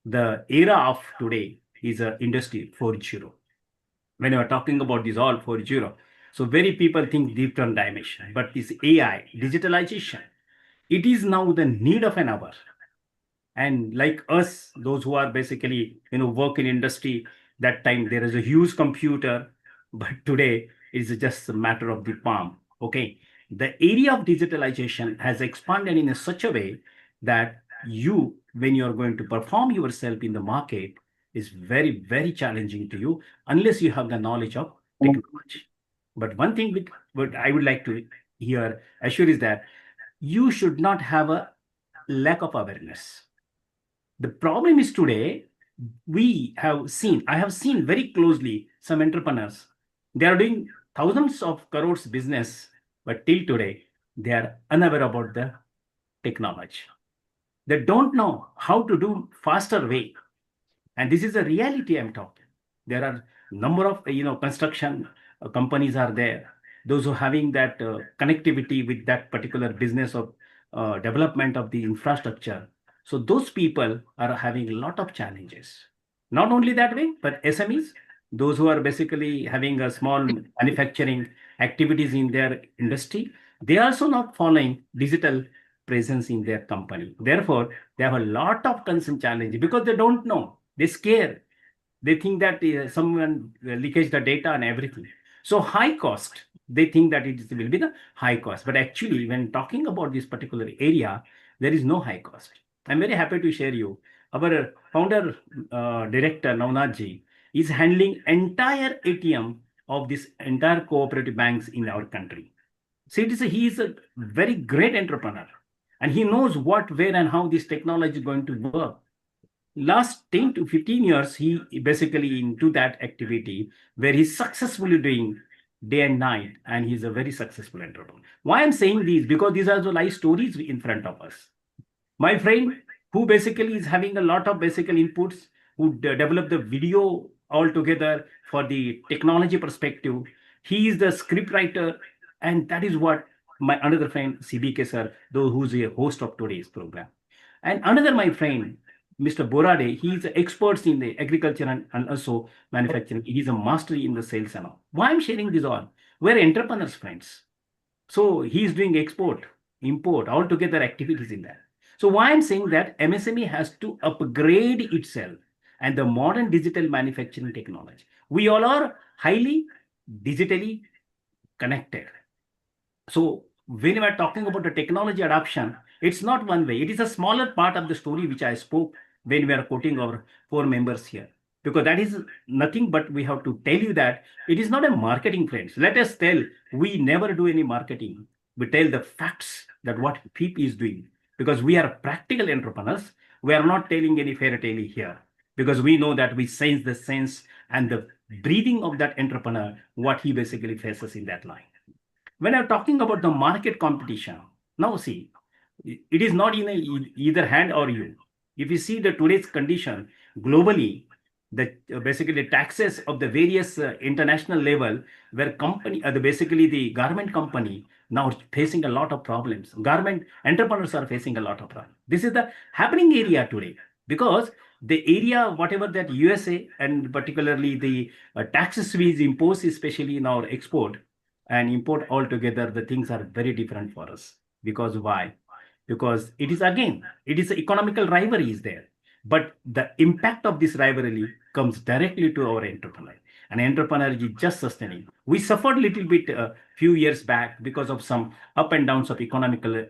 C: The era of today is a industry 4.0. When you are talking about this all 4.0, so very people think different dimension, but this AI, digitalization, it is now the need of an hour. And like us, those who are basically, work in industry, that time there is a huge computer, but today it is just a matter of the palm. Okay. The area of digitalization has expanded in such a way that you, when you are going to perform yourself in the market, is very, very challenging to you unless you have the knowledge of technology. But one thing what I would like to here assure is that you should not have a lack of awareness. The problem is today, I have seen very closely some entrepreneurs. They are doing thousands of crores business, but till today, they are unaware about the technology. They don't know how to do faster way. And this is a reality I'm talking. There are number of, construction companies are there. Those who are having that connectivity with that particular business of development of the infrastructure. So those people are having a lot of challenges. Not only that way, but SMEs, those who are basically having a small manufacturing activities in their industry, they are also not following digital presence in their company. Therefore, they have a lot of concern challenges because they don't know. They scare. They think that someone leakage the data and everything. So high cost, they think that it will be the high cost. But actually, when talking about this particular area, there is no high cost. I'm very happy to share you. Our founder director, Navnathji, is handling entire ATM of this entire cooperative banks in our country. So he is a very great entrepreneur. And he knows what, where, and how this technology is going to work. Last 10 to 15 years, he basically into that activity where he's successfully doing day and night, and he's a very successful entrepreneur. Why I'm saying these? Because these are the life stories in front of us. My friend, who basically is having a lot of basic inputs, who developed the video altogether for the technology perspective, he is the script writer, and that is what my another friend, CBK sir, though who's a host of today's program. And another my friend, Mr. Borade, he is experts in the agriculture and also manufacturing. He's a master in the sales and all. Why I'm sharing this all? We're entrepreneurs, friends. So he's doing export, import, altogether activities in that. So why I'm saying that MSME has to upgrade itself and the modern digital manufacturing technology. We all are highly digitally connected. So when we are talking about the technology adoption, it's not one way. It is a smaller part of the story which I spoke when we are quoting our 4 members here. Because that is nothing but we have to tell you that it is not a marketing, friends. Let us tell, we never do any marketing. We tell the facts that what FIIP is doing. Because we are practical entrepreneurs. We are not telling any fairy tale here. Because we know that we sense the sense and the breathing of that entrepreneur, what he basically faces in that line. When I'm talking about the market competition, now see, it is not in either hand or you. If you see the today's condition globally, basically taxes of the various international level, where basically the garment company now facing a lot of problems. Garment entrepreneurs are facing a lot of problems. This is the happening area today, because the area, whatever that USA and particularly the taxes we impose, especially in our export and import altogether, the things are very different for us. Because why? Because it is an economical rivalry is there. But the impact of this rivalry comes directly to our entrepreneur. An entrepreneur is just sustaining. We suffered a little bit a few years back because of some up and downs of economical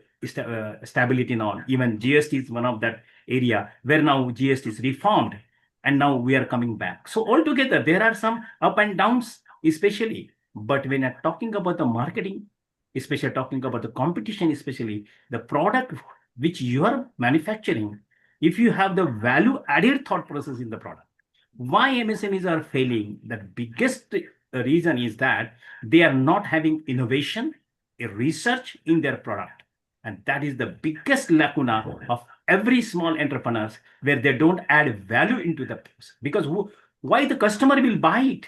C: stability and all. Even GST is one of that area where now GST is reformed and now we are coming back. So altogether, there are some up and downs, especially. But when I'm talking about the marketing, especially talking about the competition, especially the product which you are manufacturing, if you have the value added thought process in the product. Why MSMEs are failing? The biggest reason is that they are not having innovation, research in their product. And that is the biggest lacuna of every small entrepreneurs, where they don't add value into the process. Because why the customer will buy it?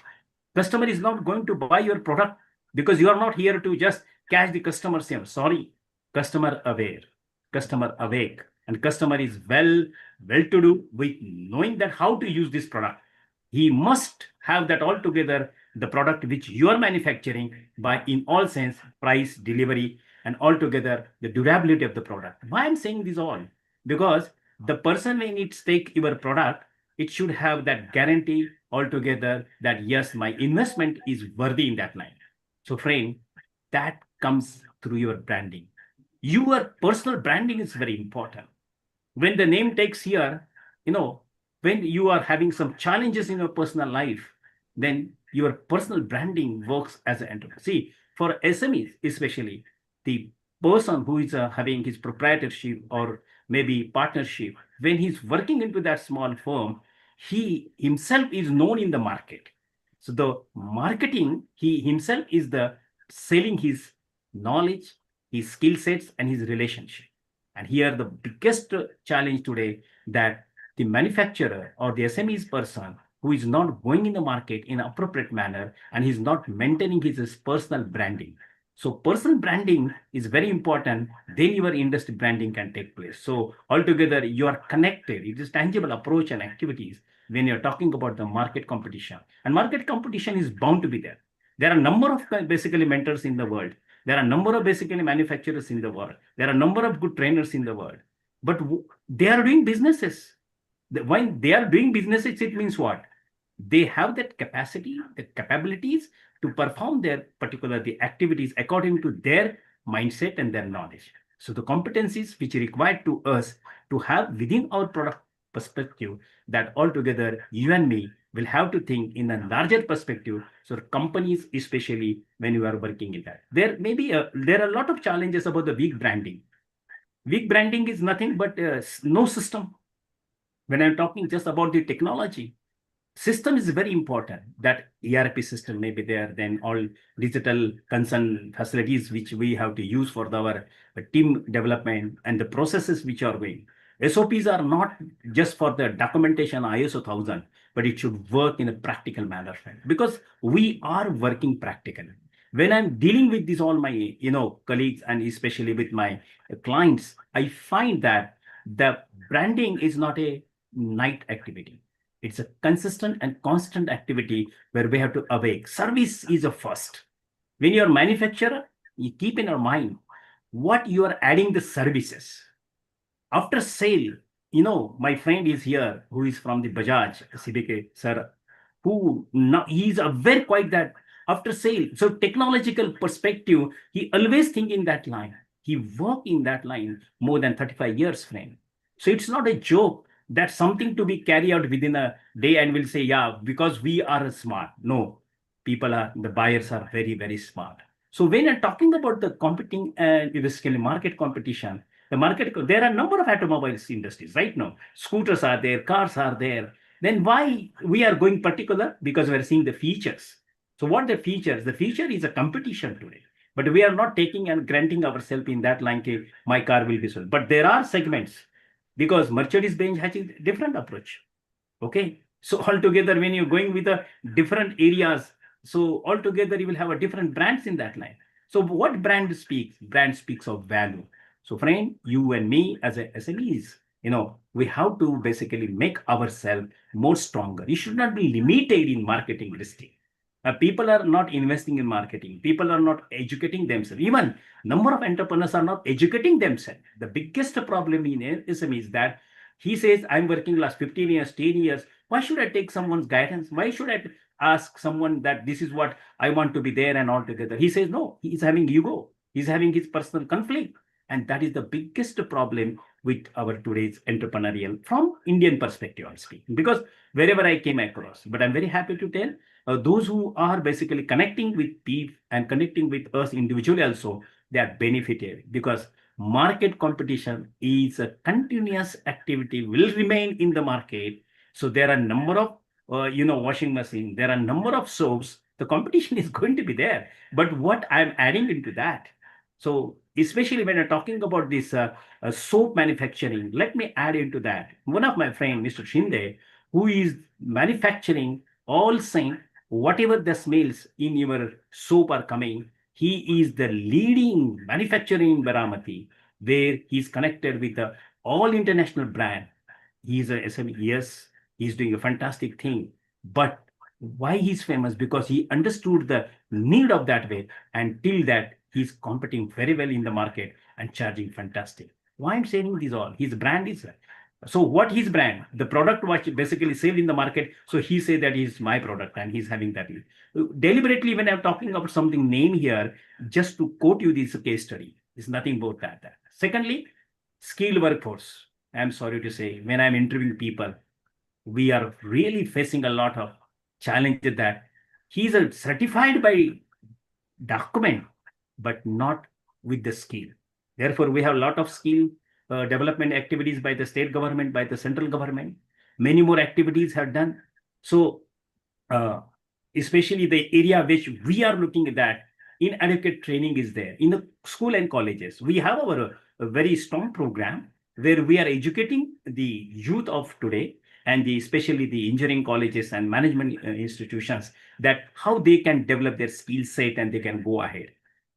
C: Customer is not going to buy your product because you are not here to just catch the customer saying, sorry, customer aware, customer awake, and customer is well to do with knowing that how to use this product. He must have that altogether, the product which you are manufacturing, by in all sense, price, delivery, and altogether the durability of the product. Why I'm saying this all? Because the person when it's take your product, it should have that guarantee altogether that yes, my investment is worthy in that line. So friend, that comes through your branding. Your personal branding is very important. When the name takes here, when you are having some challenges in your personal life, then your personal branding works as an enterprise. See, for SMEs especially, the person who is having his proprietorship or maybe partnership, when he's working into that small firm, he himself is known in the market. So the marketing, he himself is the selling his knowledge, his skill sets, and his relationship. And here the biggest challenge today, that the manufacturer or the SMEs person who is not going in the market in an appropriate manner and he's not maintaining his personal branding. So personal branding is very important. Then your industry branding can take place. So altogether, you are connected. It is tangible approach and activities when you're talking about the market competition. And market competition is bound to be there. There are a number of basically mentors in the world. There are a number of basically manufacturers in the world. There are a number of good trainers in the world. But they are doing businesses. When they are doing businesses, it means what? They have that capacity, the capabilities to perform their the activities according to their mindset and their knowledge. So the competencies which are required to us to have within our product perspective, that altogether you and me will have to think in a larger perspective. So companies, especially when you are working in that, there are a lot of challenges about the weak branding. Weak branding is nothing but no system. When I'm talking just about the technology, system is very important. That ERP system may be there, then all digital concern facilities which we have to use for our team development and the processes which are going. SOPs are not just for the documentation ISO 1000, but it should work in a practical manner, because we are working practically. When I'm dealing with this, all my colleagues and especially with my clients, I find that the branding is not a night activity. It's a consistent and constant activity where we have to awake. Service is a first. When you're a manufacturer, you keep in your mind what you are adding the services. After sale, my friend is here who is from the Bajaj, CBK, sir, who now he is aware quite that after sale. So technological perspective, he always think in that line. He work in that line more than 35 years, friend. So it's not a joke. That's something to be carried out within a day and we'll say, yeah, because we are smart. No, the buyers are very, very smart. So when you're talking about the competing and basically market competition, there are a number of automobiles industries right now. Scooters are there, cars are there. Then why we are going particular? Because we're seeing the features. So what the features? The feature is a competition today. But we are not taking and granting ourselves in that line, okay, my car will be sold. But there are segments, because Mercedes-Benz has a different approach. Okay, So altogether, when you're going with a different areas, so altogether you will have a different brands in that line. So what brand speaks? Brand speaks of value. So friend, you and me as a SMEs, we have to basically make ourselves more stronger. You should not be limited in marketing listing. People are not investing in marketing. People are not educating themselves. Even number of entrepreneurs are not educating themselves. The biggest problem in SME is that he says, I'm working last 15 years, 10 years. Why should I take someone's guidance? Why should I ask someone that this is what I want to be there and all together? He says, no, he's having ego. He's having his personal conflict. And that is the biggest problem with our today's entrepreneurial, from Indian perspective, I'm speaking, because wherever I came across, but I'm very happy to tell those who are basically connecting with PIIP and connecting with us individually also, they are benefited, because market competition is a continuous activity, will remain in the market. So there are a number of washing machine, there are a number of soaps. The competition is going to be there. But what I'm adding into that, so especially when you're talking about this soap manufacturing, let me add into that. One of my friend, Mr. Shinde, who is manufacturing all scent, whatever the smells in your soap are coming, he is the leading manufacturer in Baramati, where he's connected with the all international brand. He's a SME. Yes, he's doing a fantastic thing. But why he's famous? Because he understood the need of that way, and till that he's competing very well in the market and charging fantastic. Why I'm saying this all? His brand is so what his brand, the product was basically sold in the market. So he said that is my product and he's having that. Deliberately, when I'm talking about something name here, just to quote you this case study, is nothing about that. Secondly, skilled workforce. I'm sorry to say, when I'm interviewing people, we are really facing a lot of challenges that he's a certified by document, but not with the skill. Therefore, we have a lot of skill development activities by the state government, by the central government. Many more activities have done. So, especially the area which we are looking at, that inadequate training is there in the school and colleges. We have our a very strong program where we are educating the youth of today, and especially the engineering colleges and management institutions, that how they can develop their skill set and they can go ahead.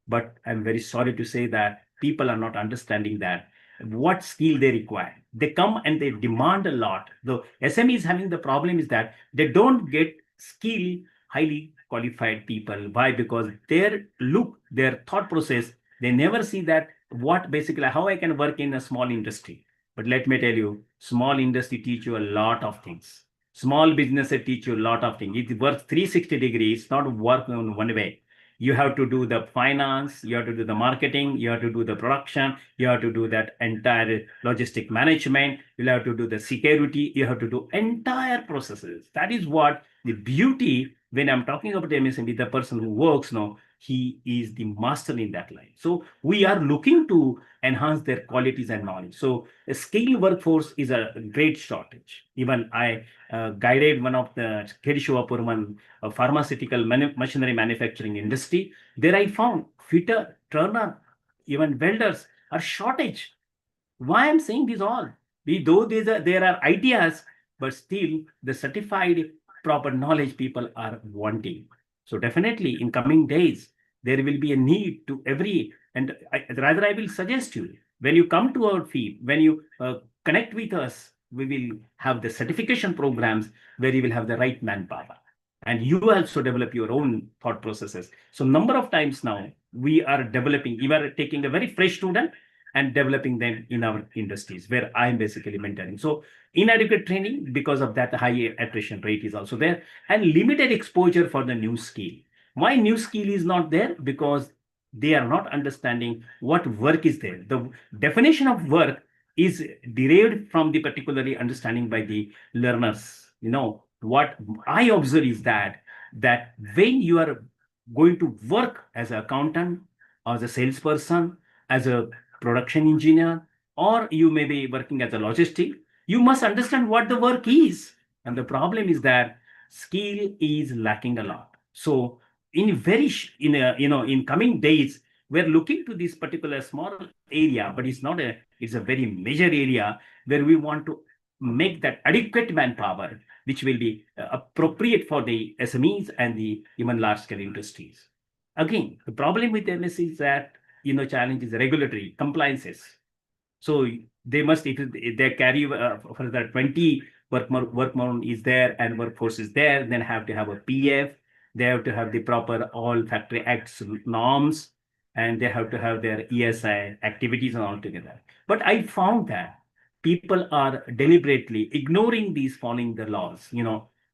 C: But I'm very sorry to say that people are not understanding that what skill they require. They come and they demand a lot. The SME is having the problem is that they don't get skilled, highly qualified people. Why? Because their look, their thought process, they never see that what basically how I can work in a small industry. But let me tell you, small industry teach you a lot of things. Small businesses teach you a lot of things. It works 360 degrees, not work on one way. You have to do the finance, you have to do the marketing, you have to do the production, you have to do that entire logistic management, you have to do the security, you have to do entire processes. That is what the beauty, when I'm talking about MSME, the person who works now, he is the master in that line. So we are looking to enhance their qualities and knowledge. So a skilled workforce is a great shortage. Even I guided one of the Kerishwapurman pharmaceutical machinery manufacturing industry. There I found fitter, turner, even welders are shortage. Why I'm saying this all? Though there are ideas, but still the certified proper knowledge people are wanting. So definitely in coming days, there will be a need to and I will suggest you, when you come to our FIIP, when you connect with us, we will have the certification programs where you will have the right manpower. And you also develop your own thought processes. So number of times now, we are taking a very fresh student and developing them in our industries where I'm basically mentoring. So inadequate training, because of that, high attrition rate is also there, and limited exposure for the new skill. Why new skill is not there? Because they are not understanding what work is there. The definition of work is derived from the particularly understanding by the learners. What I observe is that when you are going to work as an accountant, as a salesperson, as a production engineer, or you may be working as a logistic, you must understand what the work is. And the problem is that skill is lacking a lot. So in coming days, we're looking to this particular small area, but it's a very major area where we want to make that adequate manpower which will be appropriate for the SMEs and the even large-scale industries. Again, the problem with MS is that, challenge is regulatory compliances. So they must, if they carry for the 20 workmount is there and workforce is there, then have to have a PF, they have to have the proper all factory acts norms, and they have to have their ESI activities and all together. But I found that people are deliberately ignoring these, following the laws.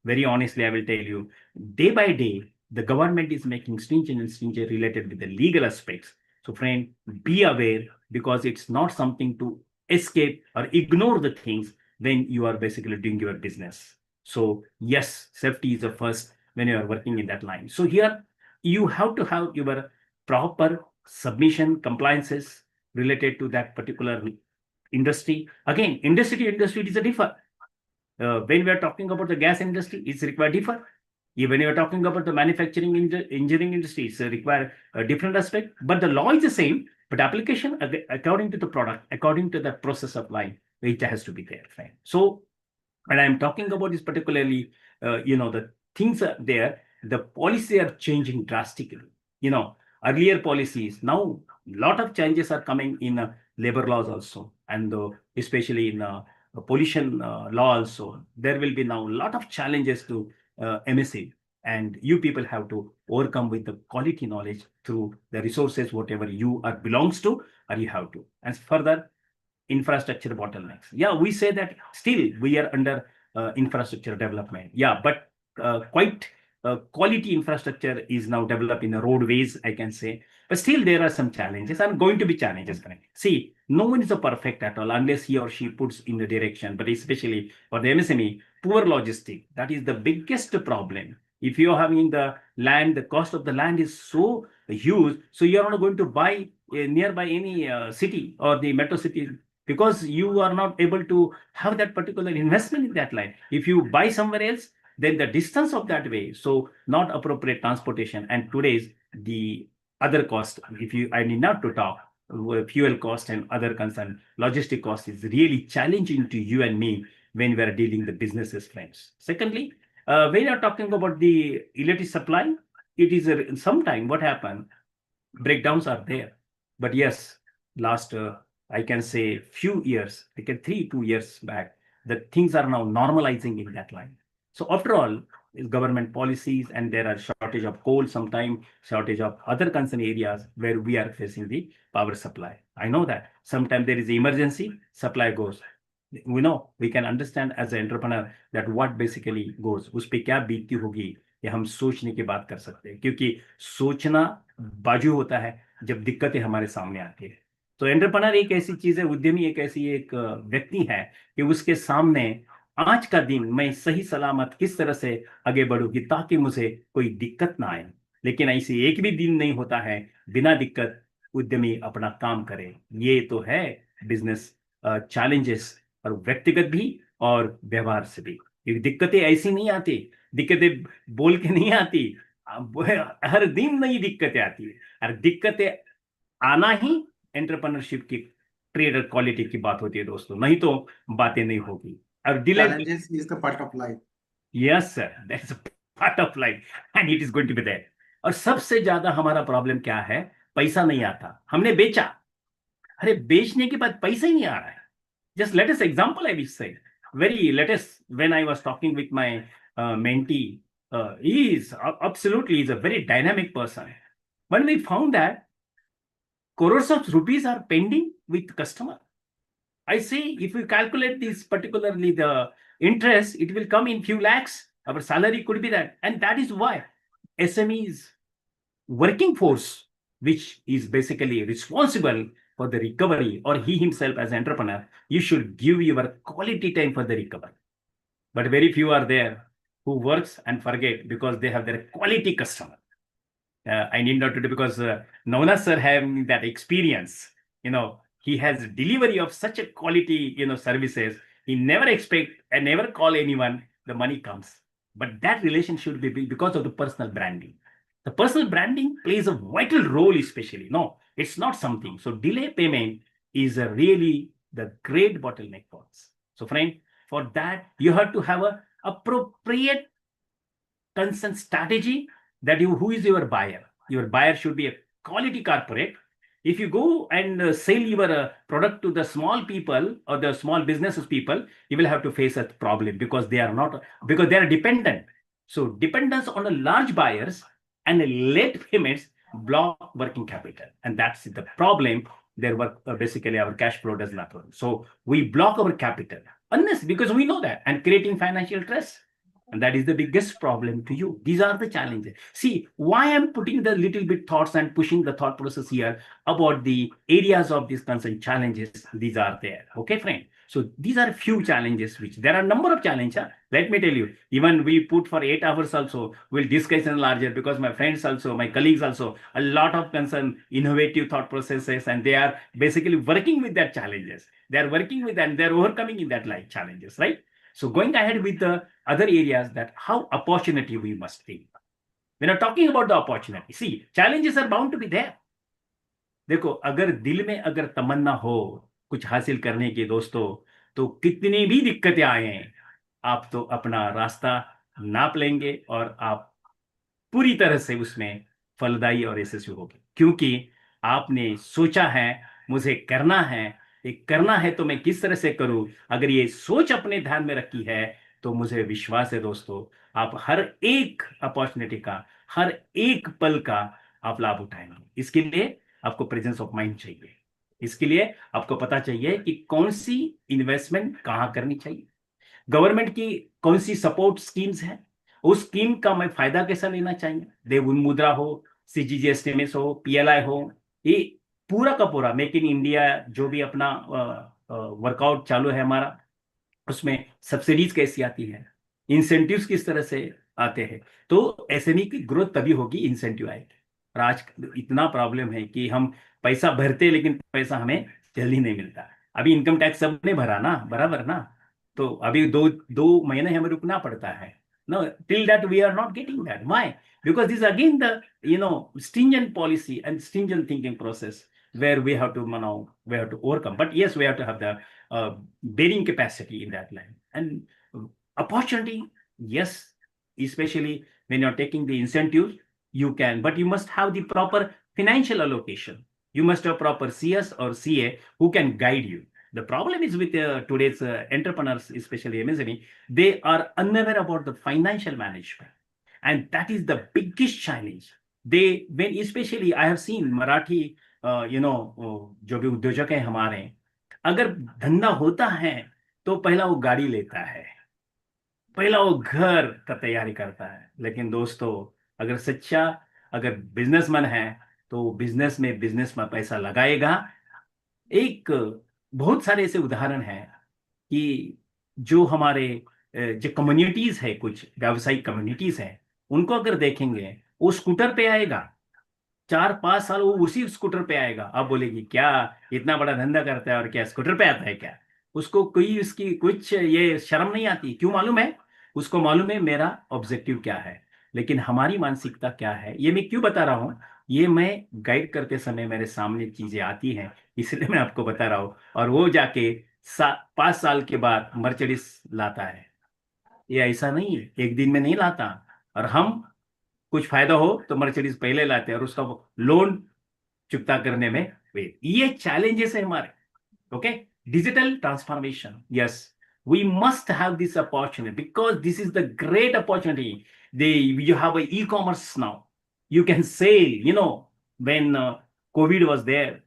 C: Very honestly, I will tell you, day by day, the government is making stringent and stringent related with the legal aspects. So friend, be aware, because it's not something to escape or ignore the things when you are basically doing your business. So yes, safety is the first when you are working in that line. So here you have to have your proper submission compliances related to that particular industry. Again, industry to industry is a differ. When we are talking about the gas industry, it's required differ. When you are talking about the manufacturing engineering industry, it's require a different aspect, but the law is the same, but application according to the product, according to the process of line, it has to be there. Fine. So when I'm talking about this particularly, the things are there, the policy are changing drastically. Earlier policies, now a lot of changes are coming in labor laws also, and especially in pollution law also. There will be now a lot of challenges to MSME, and you people have to overcome with the quality knowledge through the resources, whatever you are belongs to, or you have to. And further, infrastructure bottlenecks. Yeah, we say that still we are under infrastructure development. Yeah, but quite quality infrastructure is now developed in the roadways, I can say. But still there are some challenges and going to be challenges. See, no one is a perfect at all unless he or she puts in the direction, but especially for the MSME, poor logistic. That is the biggest problem. If you're having the land, the cost of the land is so huge, so you're not going to buy nearby any city or the metro city, because you are not able to have that particular investment in that line. If you buy somewhere else, then the distance of that way, so not appropriate transportation. And today's the other cost, I need not to talk, fuel cost and other concern, logistic cost is really challenging to you and me when we are dealing the businesses, friends. Secondly, when you're talking about the electricity supply, it is sometime what happened, breakdowns are there. But yes, last I can say few years, 2 years back, the things are now normalizing in that line. So after all, is government policies, and there are shortage of coal, sometime shortage of other concern areas where we are facing the power supply. I know that sometimes there is emergency, supply goes. We can understand as an entrepreneur that what basically goes, उस पे क्या बीतती होगी, ये हम सोचने की बात कर सकते हैं, क्योंकि सोचना बाजू होता है जब दिक्कतें हमारे सामने आती है. तो एंटरप्रेन्योर एक ऐसी चीज है, उद्यमी एक ऐसी एक व्यक्ति है कि उसके सामने आज का दिन मैं सही सलामत किस तरह से आगे बढ़ूंगी ताकि मुझे कोई दिक्कत ना आए. लेकिन ऐसे एक भी दिन नहीं होता है बिना दिक्कत उद्यमी अपना काम करे. ये तो है बिजनेस चैलेंजेस, और व्यक्तिगत भी और व्यवहार से भी. दिक्कतें ऐसी नहीं आती, दिक्कतें बोल के नहीं आती, हर दिन नई दिक्कतें आती है. और दिक्कतें आना ही एंटरप्रेन्योरशिप की ट्रेडर क्वालिटी की बात होती है दोस्तों, नहीं तो बातें नहीं होगी.
B: Challenges is the part of life.
C: Yes sir, that's a part of life and it is going to be there. और सबसे ज्यादा हमारा प्रॉब्लम क्या है, पैसा नहीं आता. हमने बेचा, अरे बेचने के बाद पैसा ही नहीं आ रहा है. Just latest example I will say, very latest, when I was talking with my mentee, he is absolutely is a very dynamic person. When we found that crores of rupees are pending with customer, I say if we calculate this particularly the interest, it will come in few lakhs. Our salary could be that, and that is why SMEs working force, which is basically responsible for the recovery, or he himself as an entrepreneur, you should give your quality time for the recovery. But very few are there who works and forget because they have their quality customer. I need not to do, because Navna sir having that experience, he has delivery of such a quality, services. He never expect and never call anyone, the money comes. But that relation should be built because of the personal branding. The personal branding plays a vital role, especially. No, it's not something. So delay payment is really the great bottleneck for us. So friend, for that, you have to have a appropriate consent strategy that who is your buyer. Your buyer should be a quality corporate. If you go and sell your product to the small people or the small businesses people, you will have to face a problem because they are dependent. So dependence on the large buyers and late payments block working capital, and that's the problem. Their work basically our cash flow does not work. So we block our capital unless because we know that and creating financial stress. And that is the biggest problem to you. These are the challenges. See, why I'm putting the little bit thoughts and pushing the thought process here about the areas of these concerned challenges. These are there. Okay, friend. So these are few challenges, which there are a number of challenges. Let me tell you, even we put for 8 hours also, we'll discuss in larger because my friends also, my colleagues also, a lot of concern, innovative thought processes, and they are basically working with that challenges. They are working with and they're overcoming in that like challenges, right? So going ahead with the other areas that how opportunity we must think. When I'm talking about the opportunity, see, challenges are bound to be there. देखो, अगर दिल में अगर तमन्ना हो कुछ हासिल करने की दोस्तों, तो कितनी भी दिक्कतें आए, आप तो अपना रास्ता नाप लेंगे और आप पूरी तरह से उसमें फलदायी और यशस्वी होगी, क्योंकि आपने सोचा है मुझे करना है, एक करना है तो मैं किस तरह से करूं। अगर ये सोच अपने ध्यान में रखी है तो मुझे विश्वास है दोस्तों, आप हर एक अपॉर्चुनिटी का, हर एक पल का आप लाभ उठाएंगे। इसके लिए आपको प्रेजेंस ऑफ माइंड चाहिए, इसके लिए आपको पता चाहिए कि कौन सी इन्वेस्टमेंट कहाँ करनी चाहिए, गवर्नमेंट की कौन सी सपोर्ट स्कीम्स है, उस स्कीम का मैं फायदा कैसा लेना चाहिए। देवुन मुद्रा हो, CGSTMS हो, PLI हो, ये पूरा का पूरा मेक इन इंडिया जो भी अपना वर्कआउट चालू है हमारा, उसमें सब्सिडीज कैसी आती है, इंसेंटिव्स किस तरह से आते हैं। तो SME की ग्रोथ तभी होगी इंसेंटिव आएगी। और आज इतना प्रॉब्लम है कि हम पैसा भरते लेकिन पैसा हमें जल्दी नहीं मिलता। अभी इनकम टैक्स सबने भरा ना, बराबर ना, तो अभी दो महीने हमें रुकना पड़ता है। No, till that we are not getting that. Why? Because this is again the stringent policy and stringent thinking process where we have to overcome. But yes, we have to have the bearing capacity in that line. And opportunity, yes, especially when you're taking the incentives, you can, but you must have the proper financial allocation. You must have proper CS or CA who can guide you. The problem is with today's entrepreneurs, especially MSME, they are unaware about the financial management. And that is the biggest challenge. When especially I have seen Marathi, जो भी उद्योजक हैं हमारे, अगर धंधा होता है तो पहला वो गाड़ी लेता है, पहला वो घर का तैयारी करता है। लेकिन दोस्तों, अगर सच्चा अगर बिजनेसमैन है तो बिजनेस में पैसा लगाएगा। एक बहुत सारे ऐसे उदाहरण हैं कि जो हमारे जो कम्युनिटीज है, कुछ व्यावसायिक कम्युनिटीज है, उनको अगर देखेंगे वो स्कूटर पे आएगा, 4-5 साल वो उसी स्कूटर पे आएगा। आप बोलेगी क्या इतना बड़ा धंधा करता है और क्या स्कूटर पे आता है क्या? उसको कोई उसकी कुछ ये शर्म नहीं आती। क्यों मालूम है? उसको मालूम है मेरा ऑब्जेक्टिव क्या है। लेकिन हमारी मानसिकता क्या है, ये मैं क्यों बता रहा हूँ, ये मैं गाइड करते समय मेरे सामने चीजें आती हैं, इसलिए मैं आपको बता रहा हूँ। और वो जाके 5 साल के बाद मर्सिडीज लाता है। ये ऐसा नहीं है, एक दिन में नहीं लाता। और हम कुछ फायदा हो तो मर्सिडीज पहले लाते हैं और उसका लोन चुकता करने में ये चैलेंजेस है हमारे। Okay, digital transformation, yes, we must have this opportunity because this is the great opportunity. You have an e-commerce now. You can sell, when COVID was there,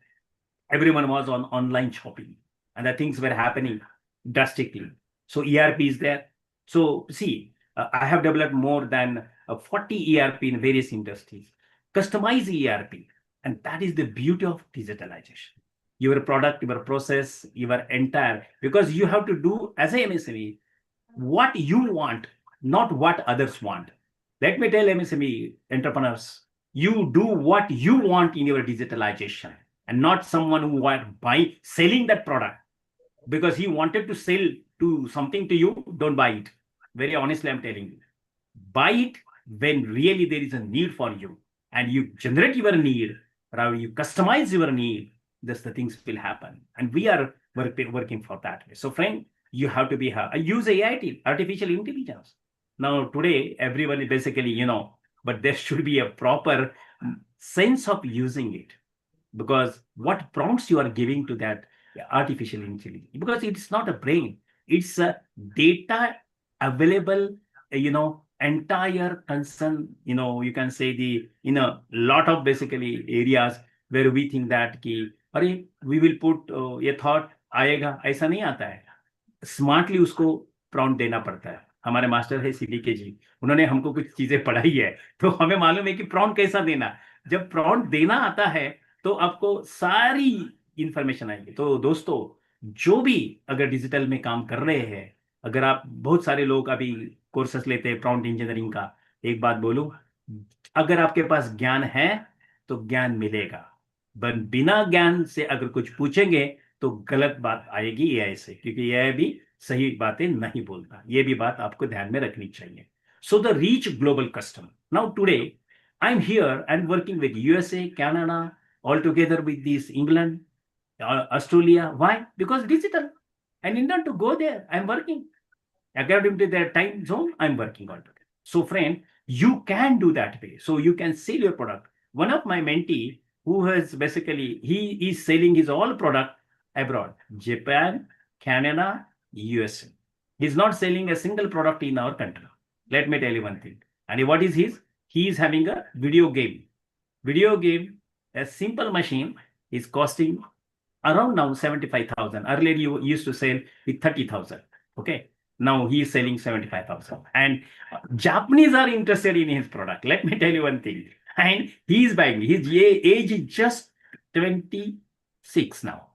C: everyone was on online shopping and the things were happening drastically. So ERP is there. So see, I have developed more than 40 ERP in various industries, customized ERP. And that is the beauty of digitalization. Your product, your process, your entire, because you have to do as a MSME what you want, not what others want. Let me tell MSME entrepreneurs, you do what you want in your digitalization and not someone who want selling that product because he wanted to sell to something to you. Don't buy it. Very honestly, I'm telling you, buy it when really there is a need for you and you generate your need, or you customize your need. Thus the things will happen, and we are working for that. So friend, you have to be use AI, artificial intelligence. Now today, everyone is basically, but there should be a proper sense of using it, because what prompts you are giving to that artificial intelligence, because it's not a brain, it's a data available, entire concern, you can say the in a lot of basically areas where we think that ki, अरे we will put ये thought आएगा, ऐसा नहीं आता है, smartly उसको prompt देना पड़ता है. हमारे मास्टर है सीडीके जी, उन्होंने हमको कुछ चीजें पढ़ाई है, तो हमें मालूम है कि प्रॉम्प्ट कैसा देना. जब प्रॉम्प्ट देना आता है तो आपको सारी इंफॉर्मेशन आएगी. तो दोस्तों, जो भी अगर डिजिटल में काम कर रहे हैं, अगर आप, बहुत सारे लोग अभी कोर्सेस लेते हैं प्रॉम्प्ट इंजीनियरिंग का, एक बात बोलूं, अगर आपके पास ज्ञान है तो ज्ञान मिलेगा, पर बिना ज्ञान से अगर कुछ पूछेंगे तो गलत बात आएगी एआई से, क्योंकि यह भी सही बातें नहीं बोलता. ये भी बात आपको ध्यान में रखनी चाहिए. So the reach global customer. Now today I'm here and working with USA, Canada, all together with this England, Australia. Why? Because digital. I need not to go there. I'm working. According to their time zone, I'm working on it. So friend, you can do that way. So you can sell your product. One of my mentee who has basically, he is selling his all product abroad, Japan, Canada, USA. He's not selling a single product in our country. Let me tell you one thing. And what is his? He is having a video game. Video game, a simple machine is costing around now 75,000. Earlier you used to sell with 30,000. Okay. Now he is selling 75,000. And Japanese are interested in his product. Let me tell you one thing. And he is buying. His age is just 26 now.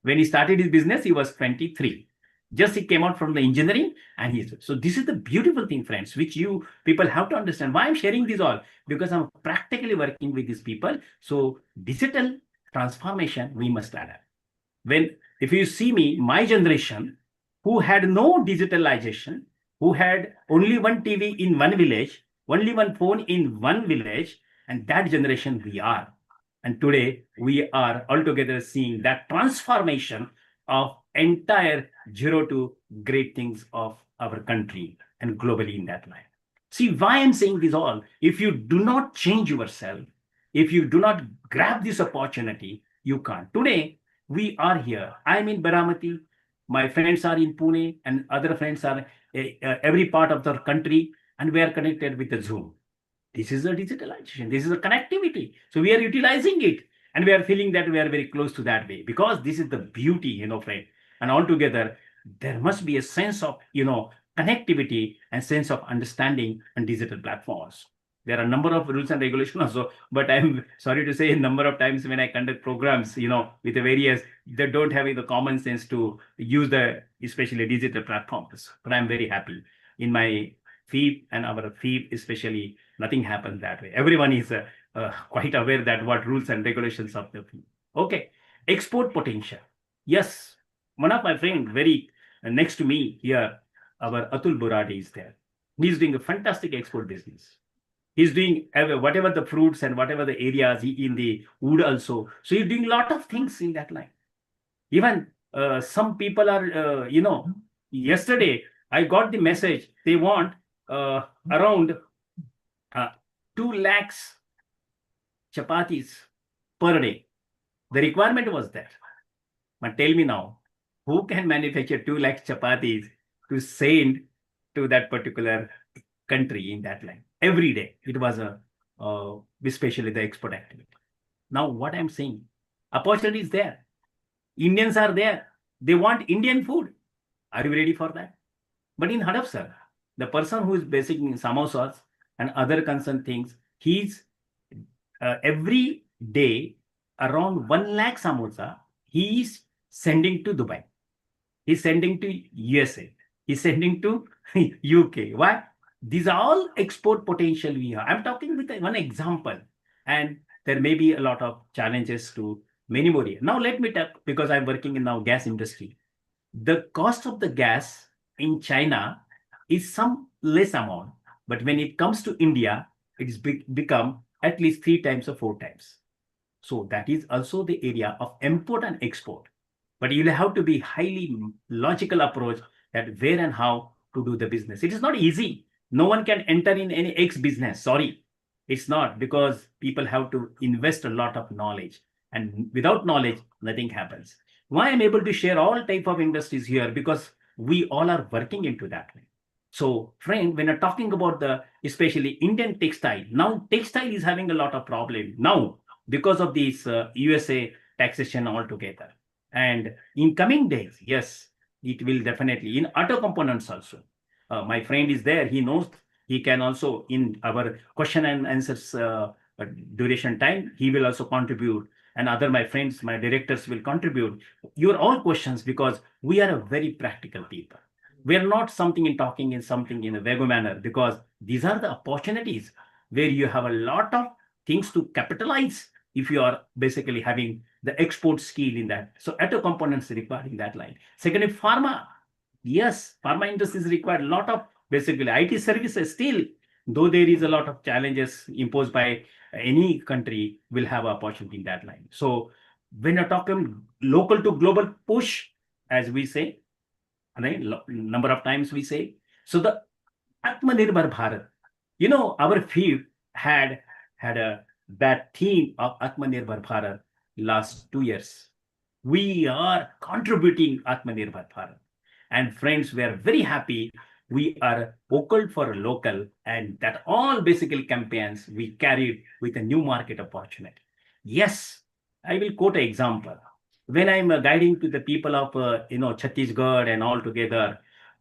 C: When he started his business, he was 23. Just he came out from the engineering, and so this is the beautiful thing, friends, which you people have to understand. Why I'm sharing this all? Because I'm practically working with these people. So digital transformation, we must adapt. If you see me, my generation, who had no digitalization, who had only one TV in one village, only one phone in one village, and that generation we are. And today we are altogether seeing that transformation of entire zero to great things of our country and globally in that line. See why I'm saying this all. If you do not change yourself, if you do not grab this opportunity, you can't. Today, we are here. I'm in Baramati. My friends are in Pune and other friends are every part of the country, and we are connected with the Zoom. This is a digitalization. This is a connectivity. So we are utilizing it, and we are feeling that we are very close to that way, because this is the beauty, friend. And altogether, there must be a sense of, connectivity and sense of understanding on digital platforms. There are a number of rules and regulations also, but I'm sorry to say, a number of times when I conduct programs, with the various, they don't have the common sense to use especially digital platforms. But I'm very happy in my FIIP and our FIIP especially, nothing happens that way. Everyone is quite aware that what rules and regulations of the FIIP. Okay, export potential. Yes, one of my friends very next to me here, our Atul Burade is there. He's doing a fantastic export business. He's doing whatever the fruits and whatever the areas in the wood also. So he's doing a lot of things in that line. Even some people are, yesterday I got the message, they want around 2 lakhs chapatis per day. The requirement was there. But tell me now, who can manufacture 2 lakhs chapatis to send to that particular country in that line? Every day, it was especially the export activity. Now, what I'm saying, opportunity is there. Indians are there. They want Indian food. Are you ready for that? But in Hadapsar, the person who is basing samosas and other concerned things, he's every day around 1 lakh samosa, he is sending to Dubai. He's sending to USA. He's sending to UK. Why? These are all export potential we have. I'm talking with one example, and there may be a lot of challenges to many more. Now let me talk, because I'm working in now gas industry. The cost of the gas in China is some less amount, but when it comes to India, it's become at least 3 times or 4 times. So that is also the area of import and export. but you'll have to be highly logical approach that where and how to do the business. It is not easy. No one can enter in any X business. Sorry, it's not, because people have to invest a lot of knowledge, and without knowledge, nothing happens. Why I'm able to share all type of industries here? Because we all are working into that way. So, friend, when you're talking about the especially Indian textile, now textile is having a lot of problem now because of this USA taxation altogether. And in coming days, yes, it will definitely in auto components also. My friend is there; he knows. He can also in our question and answers duration time. He will also contribute, and other my friends, my directors will contribute. Your all questions, because we are a very practical people. We are not something in talking in something in a vague manner, because these are the opportunities where you have a lot of things to capitalize if you are basically having the export skill in that. So auto components required in that line. Secondly, pharma. Yes, pharma industries require a lot of basically IT services still, though there is a lot of challenges imposed by any country, will have opportunity in that line. So when you're talking local to global push, as we say, right, number of times we say, so the Atmanirbhar Bharat, our FIIP had a that theme of Atmanirbhar Bharat last 2 years. We are contributing Atmanirbhar Bharat. And friends, we are very happy. We are vocal for local, and that all basically campaigns we carried with a new market opportunity. Yes, I will quote an example. When I'm guiding to the people of Chhattisgarh and all together,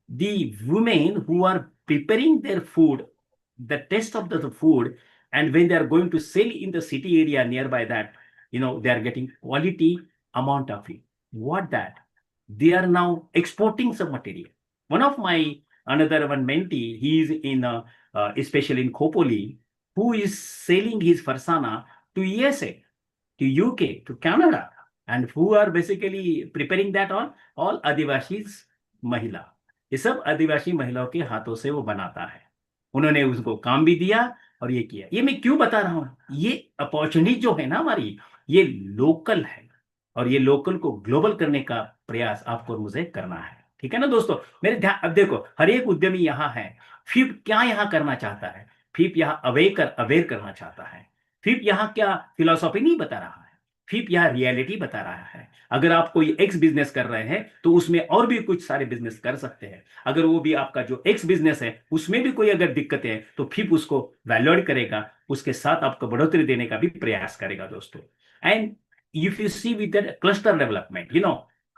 C: the women who are preparing their food, the taste of the food, and when they are going to sell in the city area nearby that, they are getting quality amount of it. What that? They are now exporting some material. One of my another one mentee, he is in especially in Khopoli, who is selling his farsana to USA, to UK, to Canada, and who are basically preparing that all Adivashis महिला. ये सब आदिवासी महिलाओं के हाथों से वो बनाता है. उन्होंने उसको काम भी दिया और ये किया. ये मैं क्यों बता रहा हूं? ये अपॉर्चुनिटी जो है ना हमारी, ये लोकल है, और ये लोकल को ग्लोबल करने का प्रयास आपको और मुझे करना है. ठीक है ना दोस्तों? मेरे ध्यान, अब देखो, हर एक उद्यमी यहाँ है. फिप क्या यहाँ करना चाहता है? फिप यहाँ अवेयर करना चाहता है. फिप यहाँ क्या फिलॉसफी नहीं बता रहा है. फिप यहाँ रियलिटी बता रहा है. अगर आप कोई एक्स बिजनेस कर रहे हैं तो उसमें और भी कुछ सारे बिजनेस कर सकते हैं. अगर वो भी आपका जो एक्स बिजनेस है उसमें भी कोई अगर दिक्कतें हैं तो फिप उसको वैल्यूएट करेगा, उसके साथ आपको बढ़ोतरी देने का भी प्रयास करेगा दोस्तों. And if you see with that cluster development,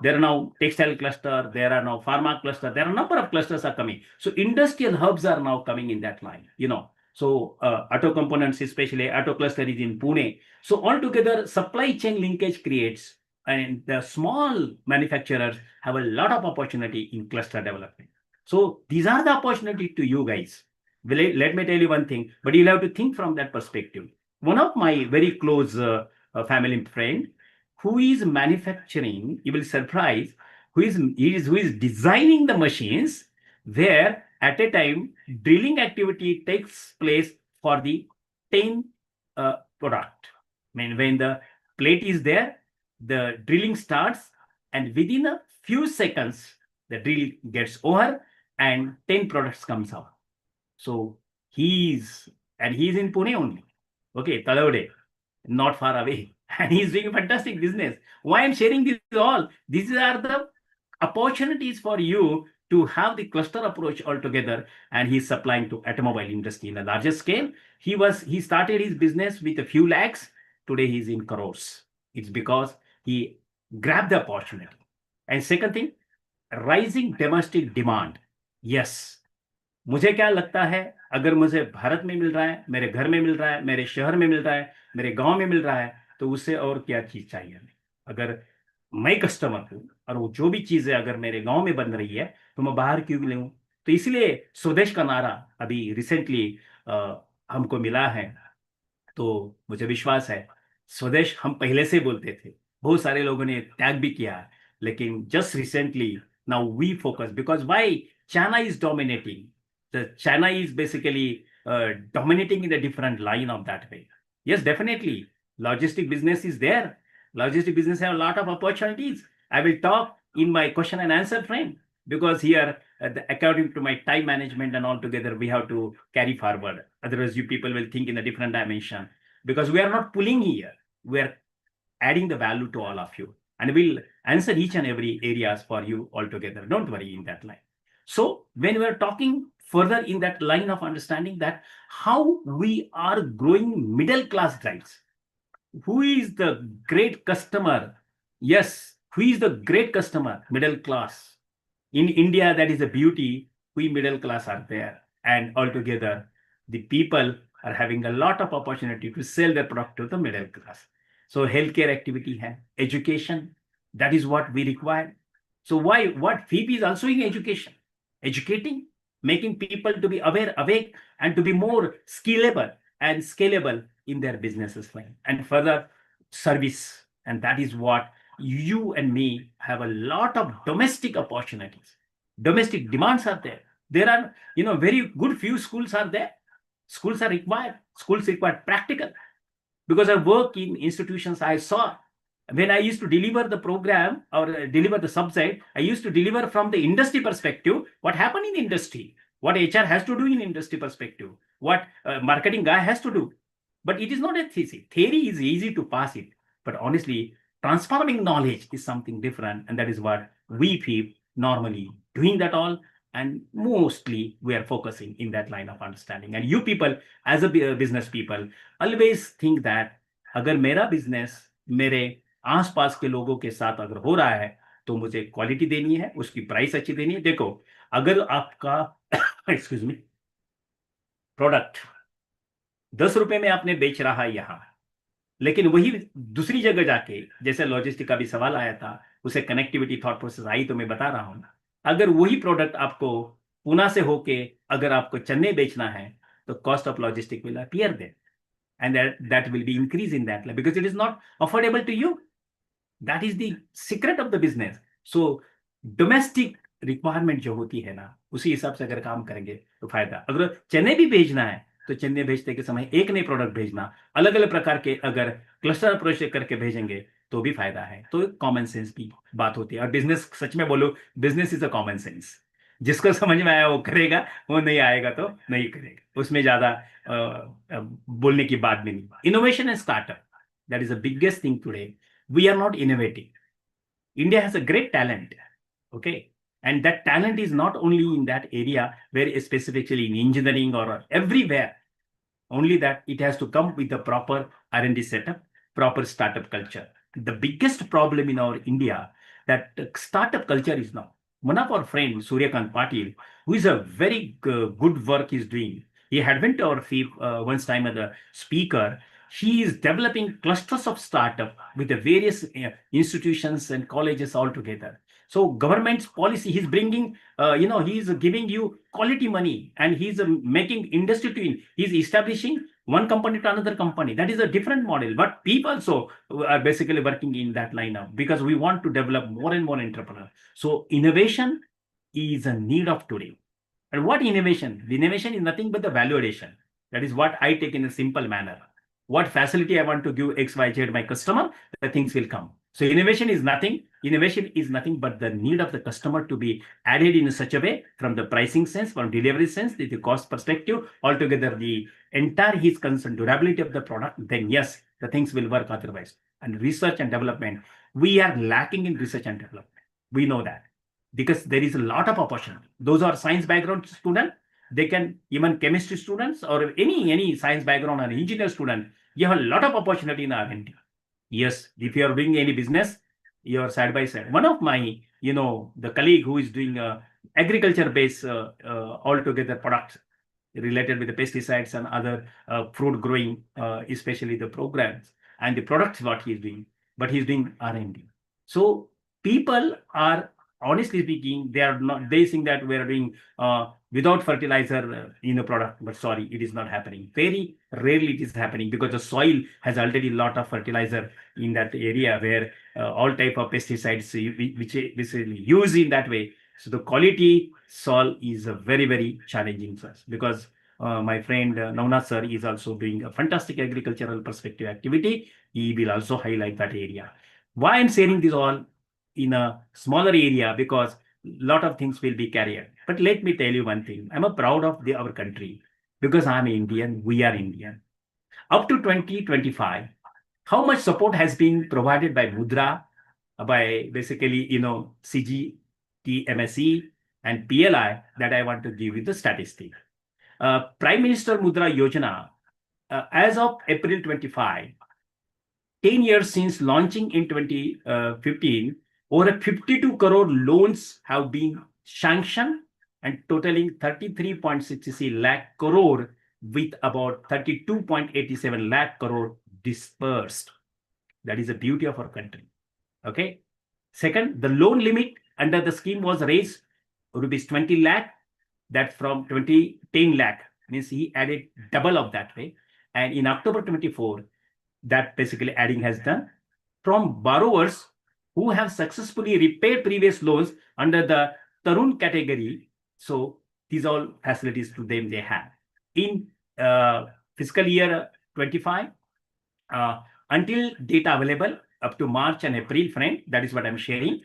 C: there are now textile cluster, there are now pharma cluster, there are a number of clusters are coming. So industrial hubs are now coming in that line, So auto components, especially auto cluster is in Pune. So altogether supply chain linkage creates, and the small manufacturers have a lot of opportunity in cluster development. So these are the opportunity to you guys. Let me tell you one thing, but you'll have to think from that perspective. One of my very close family friend who is manufacturing, you will surprise, who is designing the machines where at a time drilling activity takes place for the 10 product. I mean, when the plate is there, the drilling starts, and within a few seconds the drill gets over and 10 products comes out. So he's in Pune only. Okay, Talavade, not far away. And he's doing a fantastic business. Why I'm sharing this all? These are the opportunities for you to have the cluster approach altogether. And he's supplying to automobile industry in a larger scale. He started his business with a few lakhs. Today he's in crores. It's because he grabbed the opportunity. And second thing, rising domestic demand. Yes. मुझे क्या लगता है, अगर मुझे भारत में मिल रहा है, मेरे घर में मिल रहा है, मेरे शहर में मिल रहा है, मेरे गांव में मिल रहा है, तो उससे और क्या चीज चाहिए हमें? अगर मैं कस्टमर हूं और वो जो भी चीजें अगर मेरे गांव में बन रही है तो मैं बाहर क्यों लूं? तो इसलिए स्वदेश का नारा अभी रिसेंटली हमको मिला है. तो मुझे विश्वास है स्वदेश हम पहले से बोलते थे, बहुत सारे लोगों ने त्याग भी किया, लेकिन just recently now we focus, because why China is dominating. China is basically dominating in a different line of that way. Yes, definitely. Logistic business is there. Logistic business have a lot of opportunities. I will talk in my question and answer frame, because here, according to my time management and all together, we have to carry forward. Otherwise, you people will think in a different dimension, because we are not pulling here. We are adding the value to all of you, and we'll answer each and every areas for you altogether. Don't worry in that line. So when we are talking further in that line of understanding that how we are growing middle class guys, who is the great customer? Yes, who is the great customer? Middle class. In India, that is a beauty. We middle class are there, and altogether, the people are having a lot of opportunity to sell their product to the middle class. So healthcare activity hai, education, that is what we require. So what FIIP is also in education, educating, making people to be aware, awake, and to be more skillable and scalable in their businesses line, and further service. And that is what you and me have a lot of domestic opportunities. Domestic demands are there. There are, very good few schools are there. Schools are required. Schools require practical. Because I work in institutions, I saw when I used to deliver the program or deliver the subject, I used to deliver from the industry perspective, what happened in industry, what HR has to do in industry perspective, what marketing guy has to do. But it is not a theory. Theory is easy to pass it. But honestly, transforming knowledge is something different. And that is what we feel normally doing that all. And mostly we are focusing in that line of understanding. And you people, as a business people, always think that अगर मेरा business मेरे आसपास के लोगों के साथ अगर हो रहा है तो मुझे क्वालिटी देनी है, उसकी प्राइस अच्छी देनी है. देखो, अगर आपका एक्सक्यूज मी प्रोडक्ट 10 रुपए में आपने बेच रहा है यहाँ, लेकिन वही दूसरी जगह जाके, जैसे लॉजिस्टिक का भी सवाल आया था, उसे कनेक्टिविटी थॉट प्रोसेस आई तो मैं बता रहा हूँ, अगर वही प्रोडक्ट आपको पुणे से होके अगर आपको चेन्नई बेचना है तो cost of logistic will appear there, and that will be increase in that because it is not affordable to you. That is the secret of the business. So domestic requirement जो होती है ना, उसी हिसाब से अगर काम करेंगे तो फायदा. अगर चेन्नई भी भेजना है तो चेन्नई भेजते के समय एक नई प्रोडक्ट भेजना, अलग अलग प्रकार के अगर क्लस्टर अप्रोच करके भेजेंगे तो भी फायदा है. तो कॉमन सेंस की बात होती है. और बिजनेस, सच में बोलो, business is a common sense. जिसको समझ में आया वो करेगा, वो नहीं आएगा तो नहीं करेगा. उसमें ज्यादा बोलने की बात भी नहीं. Innovation and startup, that is the biggest thing today. We are not innovating. India has a great talent, okay, and that talent is not only in that area where specifically in engineering or everywhere. Only that it has to come with the proper R&D setup, proper startup culture. The biggest problem in our India that startup culture is now. One of our friends, Suryakant Patil, who is a very good work is doing. He had went to our FIIP once time as a speaker. He is developing clusters of startup with the various institutions and colleges all together. So government's policy, he's bringing, he's giving you quality money and he's making industry to, he's establishing one company to another company. That is a different model. But people also are basically working in that line now because we want to develop more and more entrepreneurs. So innovation is a need of today. And what innovation? The innovation is nothing but the value addition. That is what I take in a simple manner. What facility I want to give X, Y, Z my customer, the things will come. So innovation is nothing but the need of the customer to be added in such a way from the pricing sense, from delivery sense, the cost perspective, altogether the entire his concern, durability of the product, then yes, the things will work otherwise. And research and development, we are lacking in research and development. We know that because there is a lot of opportunity. Those are science background students, they can, even chemistry students or any science background or engineer student, you have a lot of opportunity in R&D. Yes, if you are doing any business, you are side by side. One of my, the colleague who is doing agriculture-based altogether products related with the pesticides and other fruit growing, especially the programs and the products what he is doing, but he is doing R&D. So people are, honestly speaking, they think that we are doing without fertilizer in a product, but sorry, it is not happening. Very rarely it is happening because the soil has already a lot of fertilizer in that area where all type of pesticides which is used in that way. So the quality soil is very, very challenging for us because my friend Navnath sir is also doing a fantastic agricultural perspective activity. He will also highlight that area. Why I'm sharing this all? in a smaller area because a lot of things will be carried. But let me tell you one thing. I'm proud of our country because I'm Indian. We are Indian. Up to 2025, how much support has been provided by Mudra, by basically, CGT, MSE, and PLI that I want to give you the statistic. Prime Minister Mudra Yojana, as of April 25, 10 years since launching in 2015, over 52 crore loans have been sanctioned and totaling 33.66 lakh crore with about 32.87 lakh crore dispersed. That is the beauty of our country. Okay. Second, the loan limit under the scheme was raised rupees 20 lakh, that from 10 lakh, means he added double of that way. And in October 24, that basically adding has done from borrowers who have successfully repaid previous loans under the Tarun category. So these all facilities to them they have. In fiscal year 25, until data available up to March and April, friend, that is what I'm sharing,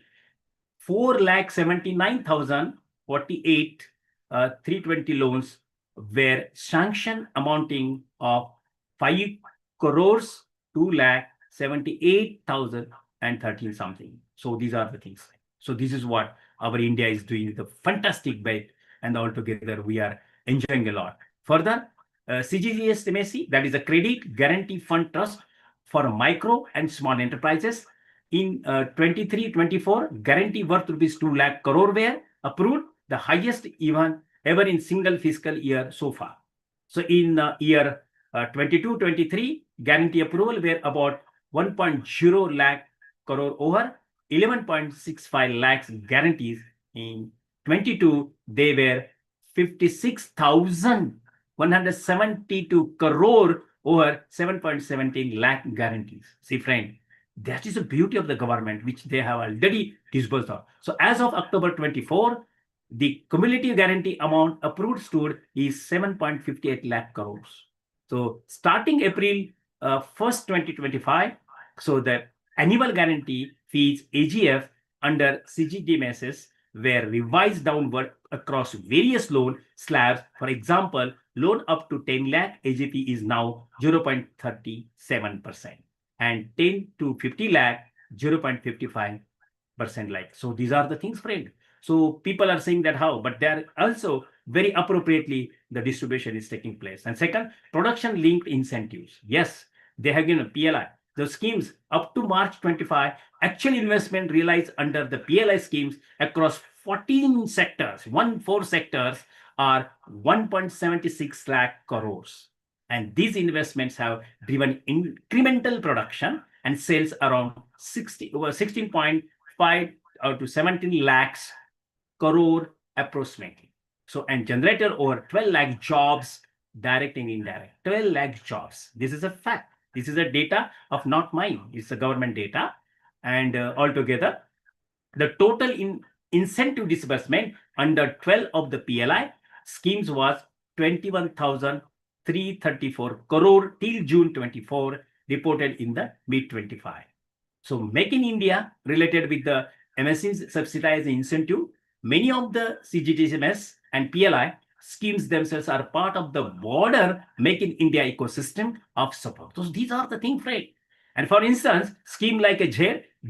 C: 4,79,048 320 loans were sanctioned amounting of 5 crores 2,78,013 something. So these are the things. So this is what our India is doing, the fantastic bit, and altogether we are enjoying a lot. Further, CGTMSE, that is a Credit Guarantee Fund Trust for micro and small enterprises. In 23-24, guarantee worth rupees 2 lakh crore were approved, the highest even ever in single fiscal year so far. So in year 22-23, guarantee approval were about 1.0 lakh crore over 11.65 lakhs guarantees. In 22, they were 56,172 crore over 7.17 lakh guarantees. See, friend, that is the beauty of the government, which they have already disbursed of. So as of October 24, the cumulative guarantee amount approved stood is 7.58 lakh crores. So starting April 1st, 2025, so the annual guarantee fees AGF under CGTMSS were revised downward across various loan slabs. For example, loan up to 10 lakh AGP is now 0.37% and 10 to 50 lakh 0.55% like. So these are the things, friend. So people are saying that how, but they are also very appropriately the distribution is taking place. And second, production linked incentives. Yes, they have given a PLI. The schemes up to March 25, actual investment realized under the PLI schemes across 14 sectors, 14 sectors are 1.76 lakh crores. And these investments have driven incremental production and sales around 16.5 to 17 lakhs crore approximately. So, and generated over 12 lakh jobs, direct and indirect, 12 lakh jobs. This is a fact. This is a data of not mine. It's a government data. And altogether, the total incentive disbursement under 12 of the PLI schemes was 21,334 crore till June 24, reported in the mid-25. So Make in India related with the MSMEs subsidized incentive, many of the CGTMS and PLI schemes themselves are part of the broader Make in India ecosystem of support. So these are the things, right? And for instance, scheme like a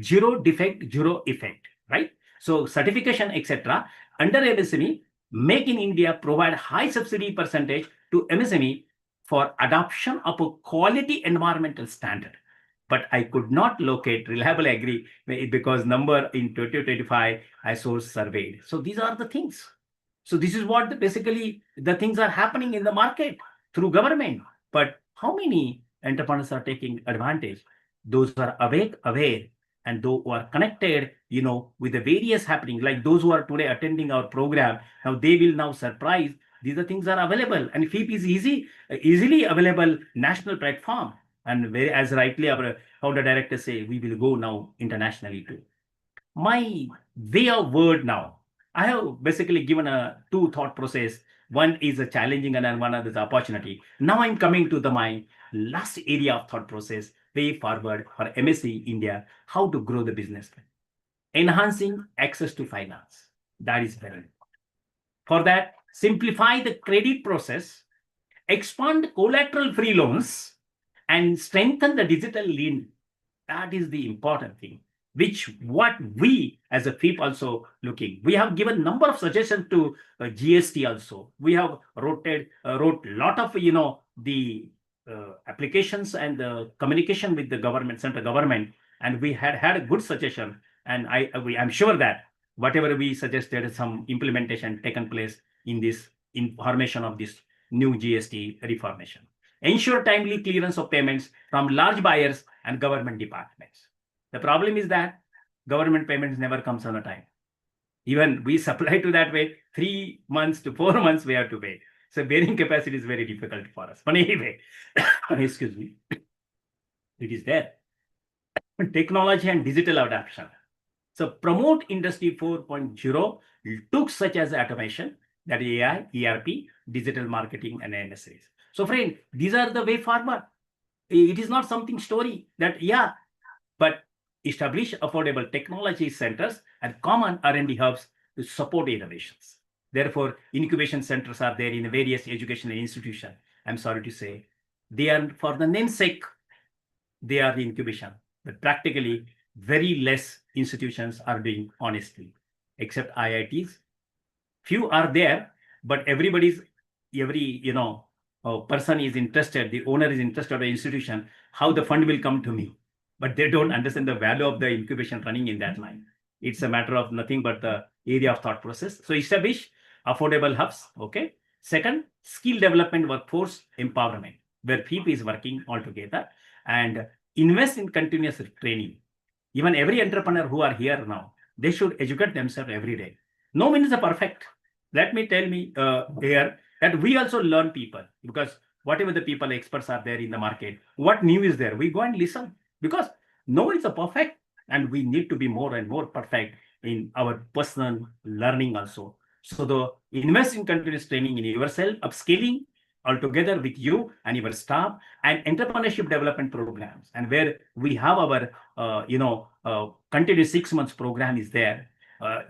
C: zero defect, zero effect, right? So certification, etc. Under MSME, Make in India provide high subsidy percentage to MSME for adoption of a quality environmental standard. But I could not locate reliable agree because number in 2025 I source surveyed. So these are the things. So this is what basically the things are happening in the market through government. But how many entrepreneurs are taking advantage? Those who are aware, and those who are connected, with the various happening, like those who are today attending our program, now they will now surprise. These are things are available, and FIIP is easily available national platform. And very, as rightly our founder director say, we will go now internationally too. My way of word now, I have basically given a two thought process. One is a challenging and one is the opportunity. Now I'm coming to my last area of thought process, way forward for MSE India, how to grow the business. enhancing access to finance. That is very important. For that, simplify the credit process, expand collateral-free loans, and strengthen the digital lending. That is the important thing, which what we as a FIIP also looking. We have given number of suggestions to GST also. We have wrote lot of the applications and the communication with the government, central government, and we had a good suggestion. And I'm sure that whatever we suggested, some implementation taken place in this formation of this new GST reformation. Ensure timely clearance of payments from large buyers and government departments. The problem is that government payments never comes on a time. Even we supply to that way, 3 months to 4 months we have to pay. So bearing capacity is very difficult for us. But anyway, excuse me, it is there. Technology and digital adoption. So promote Industry 4.0 tools such as automation, that is AI, ERP, digital marketing, and MSMEs. So friend, these are the way forward. It is not something story that, but establish affordable technology centers and common R&D hubs to support innovations. Therefore, incubation centers are there in various educational institutions. I'm sorry to say, they are for the namesake, they are the incubation, but practically very less institutions are doing honestly, except IITs. Few are there, but every person is interested, the owner is interested in the institution, how the fund will come to me. But they don't understand the value of the incubation running in that line. It's a matter of nothing but the area of thought process. So establish affordable hubs, okay? Second, skill development workforce empowerment, where FIIP is working all together, and invest in continuous training. Even every entrepreneur who are here now, they should educate themselves every day. No one is perfect. Let me tell me here that we also learn people, because whatever the people experts are there in the market, what new is there, we go and listen, because no one is a perfect, and we need to be more and more perfect in our personal learning also. So the invest in continuous training in yourself, upskilling altogether with you and your staff, and entrepreneurship development programs, and where we have our continuous 6 months program is there,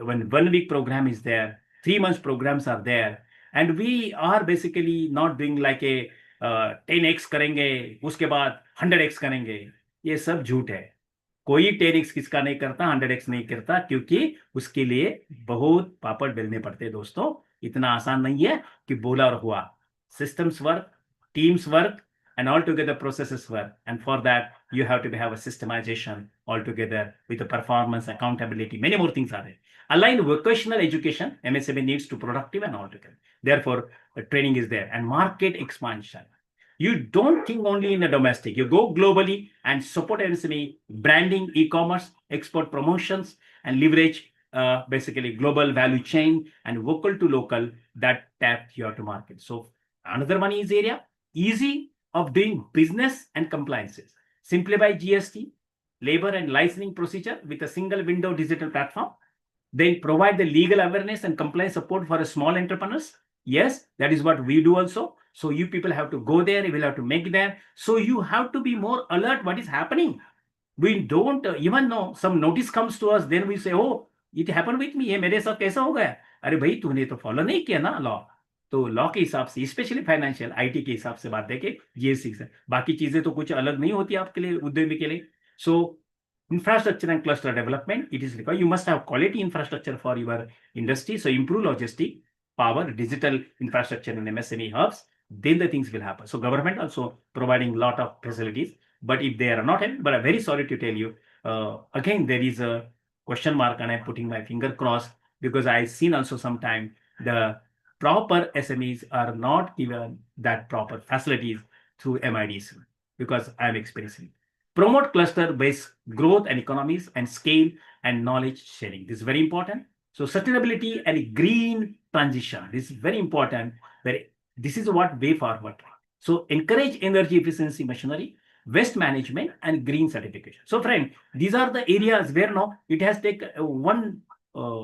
C: when 1 week program is there, 3 months programs are there, and we are basically not doing like a 10x करेंगे उसके बाद 100x करेंगे. ये सब झूठ है. कोई 10x किसका नहीं करता, 100x नहीं करता, क्योंकि उसके लिए बहुत पापड़ बेलने पड़ते हैं दोस्तों. इतना आसान नहीं है कि बोला और हुआ. Systems work, teams work, and altogether processes work. And for that, you have to have a systemization altogether with the performance, accountability, many more things are there. Align vocational education, MSME needs to productive and altogether. Therefore, the training is there. And market expansion. You don't think only in the domestic, you go globally and support MSME, branding, e-commerce, export promotions, and leverage basically global value chain and vocal to local that tap your to market. So another one is area, easy of doing business and compliances. Simplify GST, labor and licensing procedure with a single window digital platform. Then provide the legal awareness and compliance support for small entrepreneurs. Yes, that is what we do also. So you people have to go there, you will have to make there. So you have to be more alert what is happening. We don't even know, some notice comes to us, then we say, oh, it happened with me, ये मेरे साथ कैसा हो गया? अरे भाई तूने तो फॉलो नहीं किया ना लॉ. तो लॉ के हिसाब से, स्पेशली फाइनेंशियल आईटी के हिसाब से बात देखे, जीएसटी से बाकी चीजें तो कुछ अलग नहीं होती आपके लिए, उद्यमी के लिए. सो infrastructure and cluster development, it is required. You must have quality infrastructure for your industry. So improve logistic, power, digital infrastructure in MSME hubs, then the things will happen. So government also providing a lot of facilities, but if they are not, but I'm very sorry to tell you, again, there is a question mark and I'm putting my finger crossed, because I've seen also sometime the proper SMEs are not given that proper facilities through MIDs, because I'm experiencing. Promote cluster-based growth and economies and scale and knowledge sharing. This is very important. So sustainability and green transition. This is very important. This is what way forward. So encourage energy efficiency machinery, waste management, and green certification. So friend, these are the areas where now it has taken 1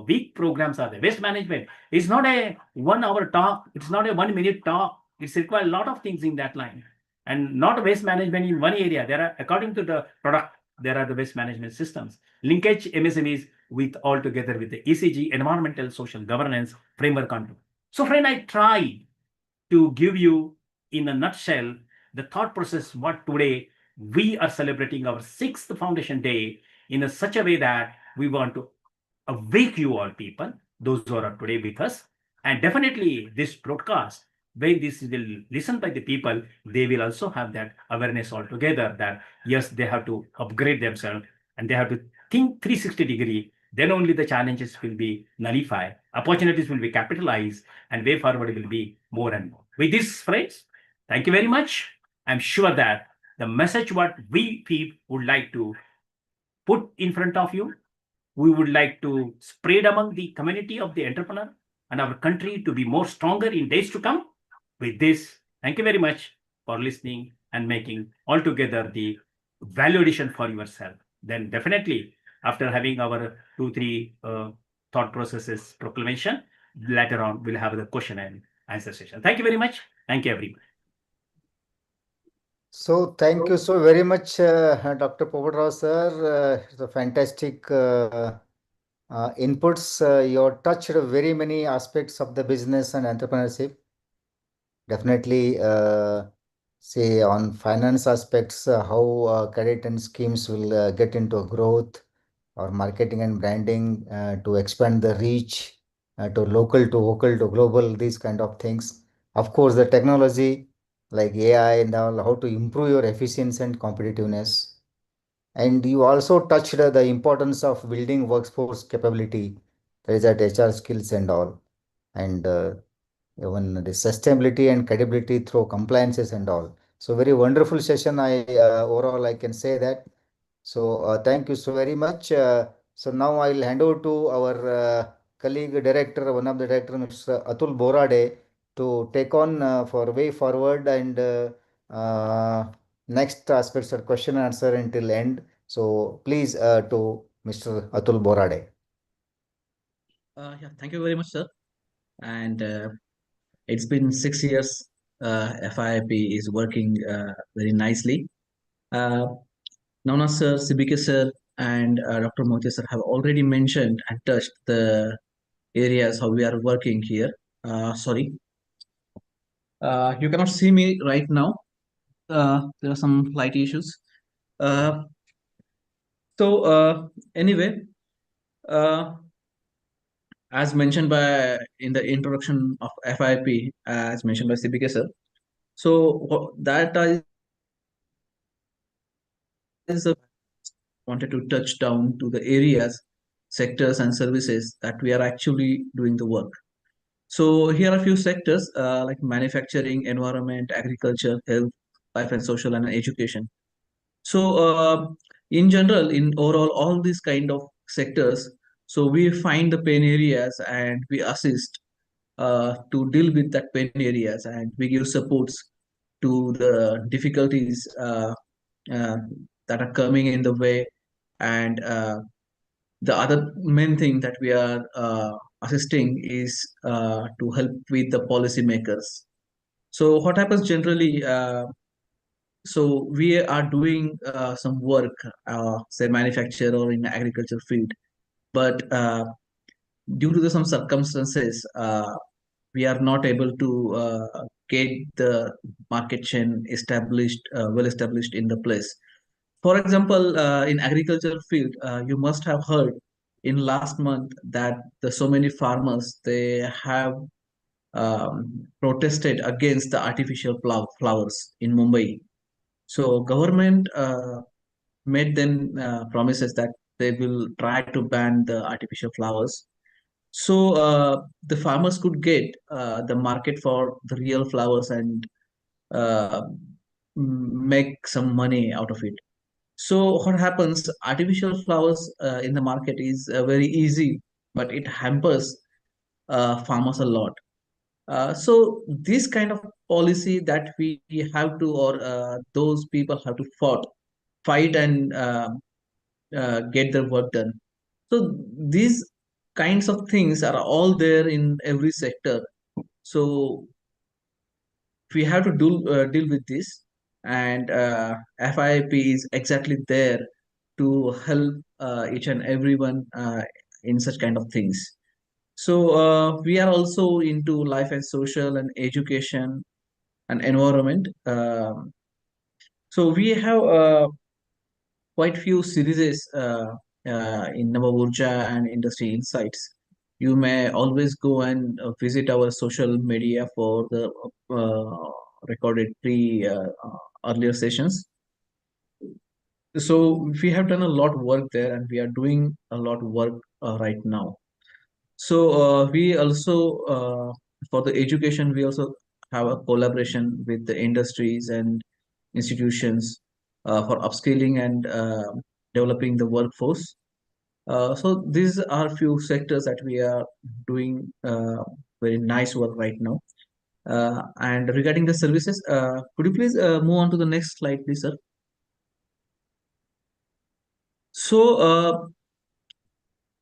C: week programs are there. Waste management is not a 1 hour talk. It's not a 1 minute talk. It's required a lot of things in that line. And not waste management in one area. There are, according to the product, there are the waste management systems. Linkage MSMEs with all together with the ECG, environmental social governance framework control. So friend, I tried to give you in a nutshell the thought process what today we are celebrating our 6th foundation day in such a way that we want to awake you all people, those who are today with us. And definitely this broadcast, when this will listen by the people, they will also have that awareness altogether that yes, they have to upgrade themselves and they have to think 360-degree. Then only the challenges will be nullified, opportunities will be capitalized, and way forward will be more and more. With this, friends, thank you very much. I'm sure that the message what we FIIP would like to put in front of you, we would like to spread among the community of the entrepreneur and our country to be more stronger in days to come. With this, thank you very much for listening and making altogether the value addition for yourself. Then definitely, after having our 2-3 thought processes proclamation, later on we'll have the question and answer session. Thank you very much. Thank you, everyone.
A: So thank you so very much, Dr. Popatrao sir. It's a fantastic inputs. You touched very many aspects of the business and entrepreneurship. Definitely, say on finance aspects, how credit and schemes will get into growth, or marketing and branding to expand the reach to local to vocal to global, these kind of things. Of course, the technology like AI and all, how to improve your efficiency and competitiveness. And you also touched the importance of building workforce capability, that is at HR skills and all. And even the sustainability and credibility through compliances and all. So very wonderful session. Overall I can say that. So thank you so very much. So now I'll hand over to our colleague director, one of the director, Mr. Atul Borade, to take on for way forward and next aspects of question and answer until end. So please to Mr. Atul Borade.
D: Yeah, thank you very much, sir. And it's been 6 years. FIIP is working very nicely. Navna sir, CBK sir, and Dr. Motia sir have already mentioned and touched the areas how we are working here. Sorry, you cannot see me right now. There are some light issues. Anyway, as mentioned by in the introduction of FIIP, as mentioned by CBK sir, so that is wanted to touch down to the areas, sectors, and services that we are actually doing the work. So here are a few sectors like manufacturing, environment, agriculture, health, life and social, and education. So in general, in overall, all these kind of sectors, so we find the pain areas and we assist to deal with that pain areas, and we give supports to the difficulties that are coming in the way. And the other main thing that we are assisting is to help with the policymakers. So what happens generally, so we are doing some work, say manufacture or in agriculture field, but due to some circumstances, we are not able to get the market chain established, well established in the place. For example, in agriculture field, you must have heard in last month that so many farmers, they have protested against the artificial flowers in Mumbai. So government made them promises that they will try to ban the artificial flowers. So the farmers could get the market for the real flowers and uh, make some money out of it. So what happens? Artificial flowers in the market is very easy, but it hampers farmers a lot. So this kind of policy that we have to, or those people have to fight and get their work done. So these kinds of things are all there in every sector. So we have to deal with this, and FIIP is exactly there to help each and everyone in such kind of things. So we are also into life and social and education and environment. So we have quite few series in our Urja and Industry Insights. You may always go and visit our social media for the recorded pre earlier sessions. So we have done a lot of work there, and we are doing a lot of work right now. So we also for the education, we also have a collaboration with the industries and institutions for upscaling and developing the workforce. So these are few sectors that we are doing very nice work right now. And regarding the services, could you please move on to the next slide, please, sir? So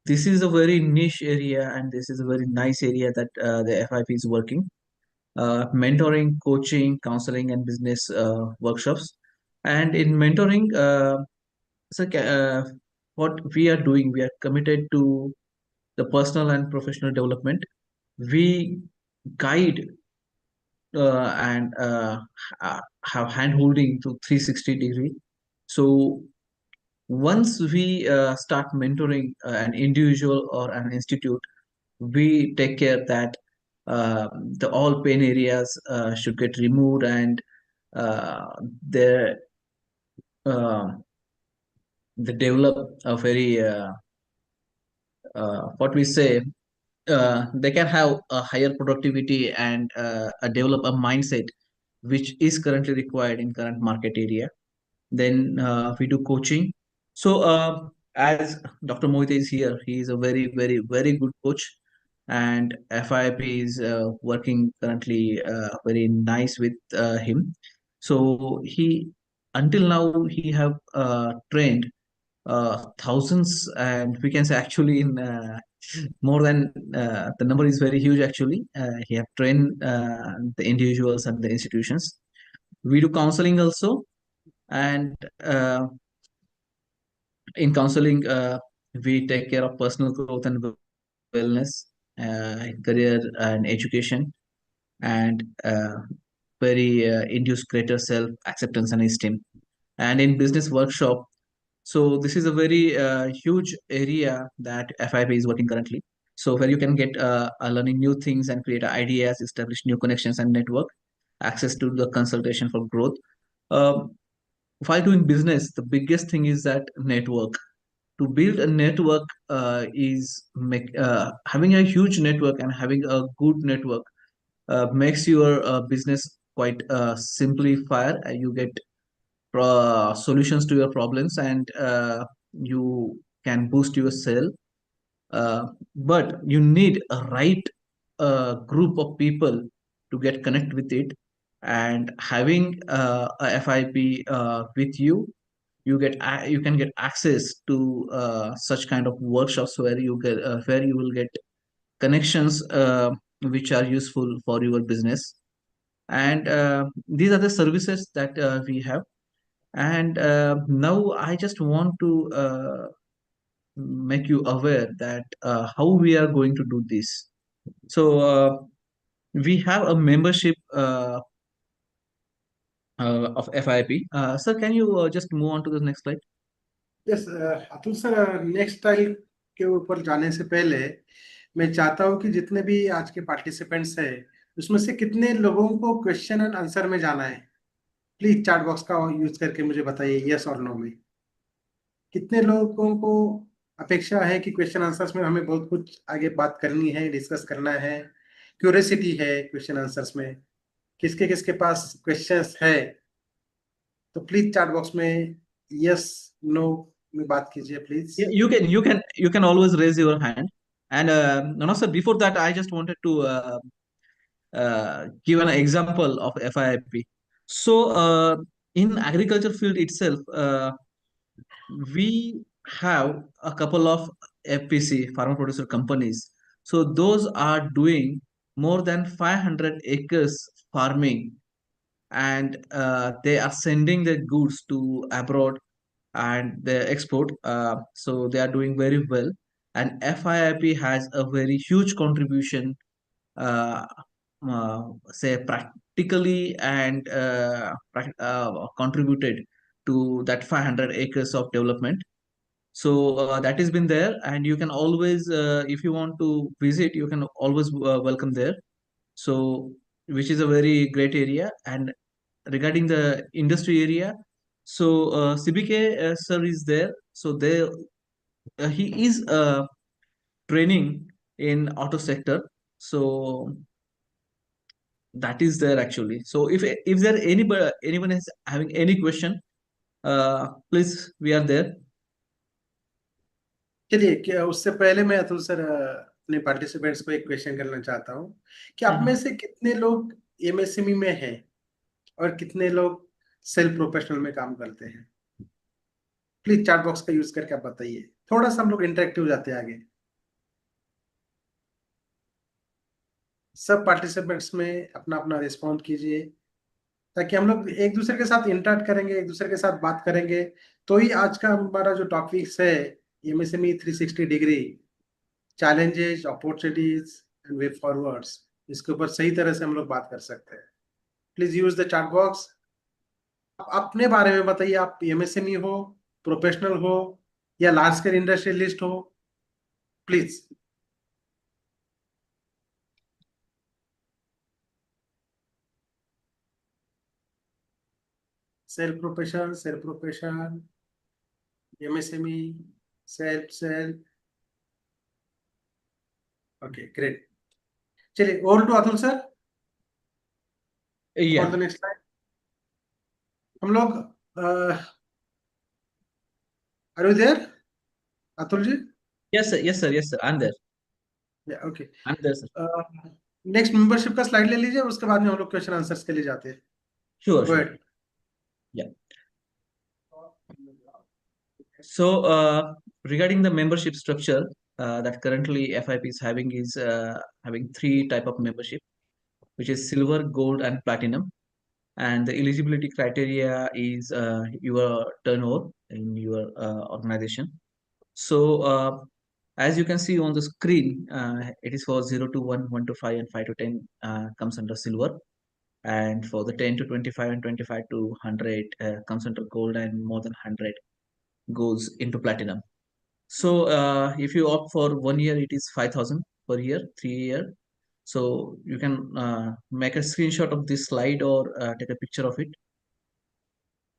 D: this is a very niche area, and this is a very nice area that the FIP is working. Mentoring, coaching, counseling, and business workshops. And in mentoring, what we are doing, we are committed to the personal and professional development. We guide and have hand holding to 360-degree. So once we start mentoring an individual or an institute, we take care that the all pain areas should get removed, and uh, they uh, they develop a very what we say, they can have a higher productivity and develop a mindset which is currently required in current market area. Then we do coaching. So as Dr. Mohit is here, he is a very, very, very good coach, and FIP is working currently very nice with him. So he, until now, he have trained thousands, and we can say actually in more than the number is very huge actually. He have trained the individuals and the institutions. We do counseling also, and in counseling, we take care of personal growth and wellness, career and education, and very induce greater self acceptance and esteem. And in business workshop, so this is a very huge area that FIP is working currently. So where you can get learning new things and create ideas, establish new connections and network, access to the consultation for growth. Um, while doing business, the biggest thing is that network. To build a network is having a huge network and having a good network makes your business quite simplifier. You get solutions to your problems, and you can boost your sale. But you need a right group of people to get connect with it, and having a FIP with you, you can get access to such kind of workshops where you will get connections which are useful for your business. And these are the services that we have. And now I just want to make you aware that how we are going to do this. So we have a membership of FIP. Sir, can you just move on to the next slide?
B: Yes Atul sir, next style के ऊपर जाने से पहले मैं चाहता हूं कि जितने भी आज के पार्टिसिपेंट्स हैं उसमें से कितने लोगों को क्वेश्चन एंड आंसर में जाना है, प्लीज चैट बॉक्स का यूज करके मुझे बताइए यस और नो में। कितने लोगों को अपेक्षा है कि क्वेश्चन आंसर्स में हमें बहुत कुछ आगे बात करनी है, डिस्कस करना है, क्यूरियोसिटी है क्वेश्चन आंसर्स में, किसके किसके पास क्वेश्चंस है, तो प्लीज चैट बॉक्स में यस नो में बात कीजिए please.
D: Yeah, you can always raise your hand. And no, sir, before that, I just wanted to give an example of FIP. So in agriculture field itself, we have a couple of FPC, farmer producer companies. So those are doing more than 500 acres farming, and they are sending their goods to abroad and they export. So they are doing very well. and FIIP has a very huge contribution, uh, say practically, and contributed to that 500 acres of development. So that has been there, and you can always, if you want to visit, you can always welcome there. So, which is a very great area. And regarding the industry area, so CBK sir is there. So there, he is training in auto sector. So that is there actually. So if there anybody anyone is having any question, please, we are there.
B: चलिए, क्या उससे पहले मैं Atul sir अपने participants को एक question करना चाहता हूँ कि आप में से कितने लोग एमएसएमई में हैं और कितने लोग सेल्फ प्रोफेशनल में काम करते हैं? प्लीज चैट बॉक्स का यूज करके आप बताइए, थोड़ा सा हम लोग इंटरेक्टिव जाते हैं आगे। सब पार्टिसिपेंट्स में अपना अपना रिस्पॉन्ड कीजिए, ताकि हम लोग एक दूसरे के साथ इंटरेक्ट करेंगे, एक दूसरे के साथ बात करेंगे, तो ही आज का हमारा जो टॉपिक्स है MSME 360 degree, challenges, opportunities and way forwards, इसके ऊपर सही तरह से हम लोग बात कर सकते हैं। Please use the chat box. अपने बारे में बताइए, आप एमएसएमई हो, प्रोफेशनल हो या लार्ज स्केल इंडस्ट्रियलिस्ट हो, please. Self profession, MSME, self. Okay, great. चलिए, over to Atul sir for the next slide. हम लोग are you there Atul ji?
D: Yes sir, yes sir, yes sir, I'm there.
B: Okay,
D: I'm there, sir.
B: Next membership का slide ले लीजिए, उसके बाद में हम लोग क्वेश्चन आंसर्स के लिए जाते हैं।
D: Sure,
B: Go
D: sure.
B: ahead.
D: Yeah. So regarding the membership structure that currently FIIP is having three type of membership, which is silver, gold, and platinum. And the eligibility criteria is your turnover in your organization. So as you can see on the screen, it is for 0 to 1, 1 to 5, and 5 to 10 comes under silver. And for the 10 to 25 and 25 to 100 comes under gold, and more than 100 goes into platinum. So if you opt for 1 year, it is 5,000 per year, 3 year. So you can make a screenshot of this slide, or take a picture of it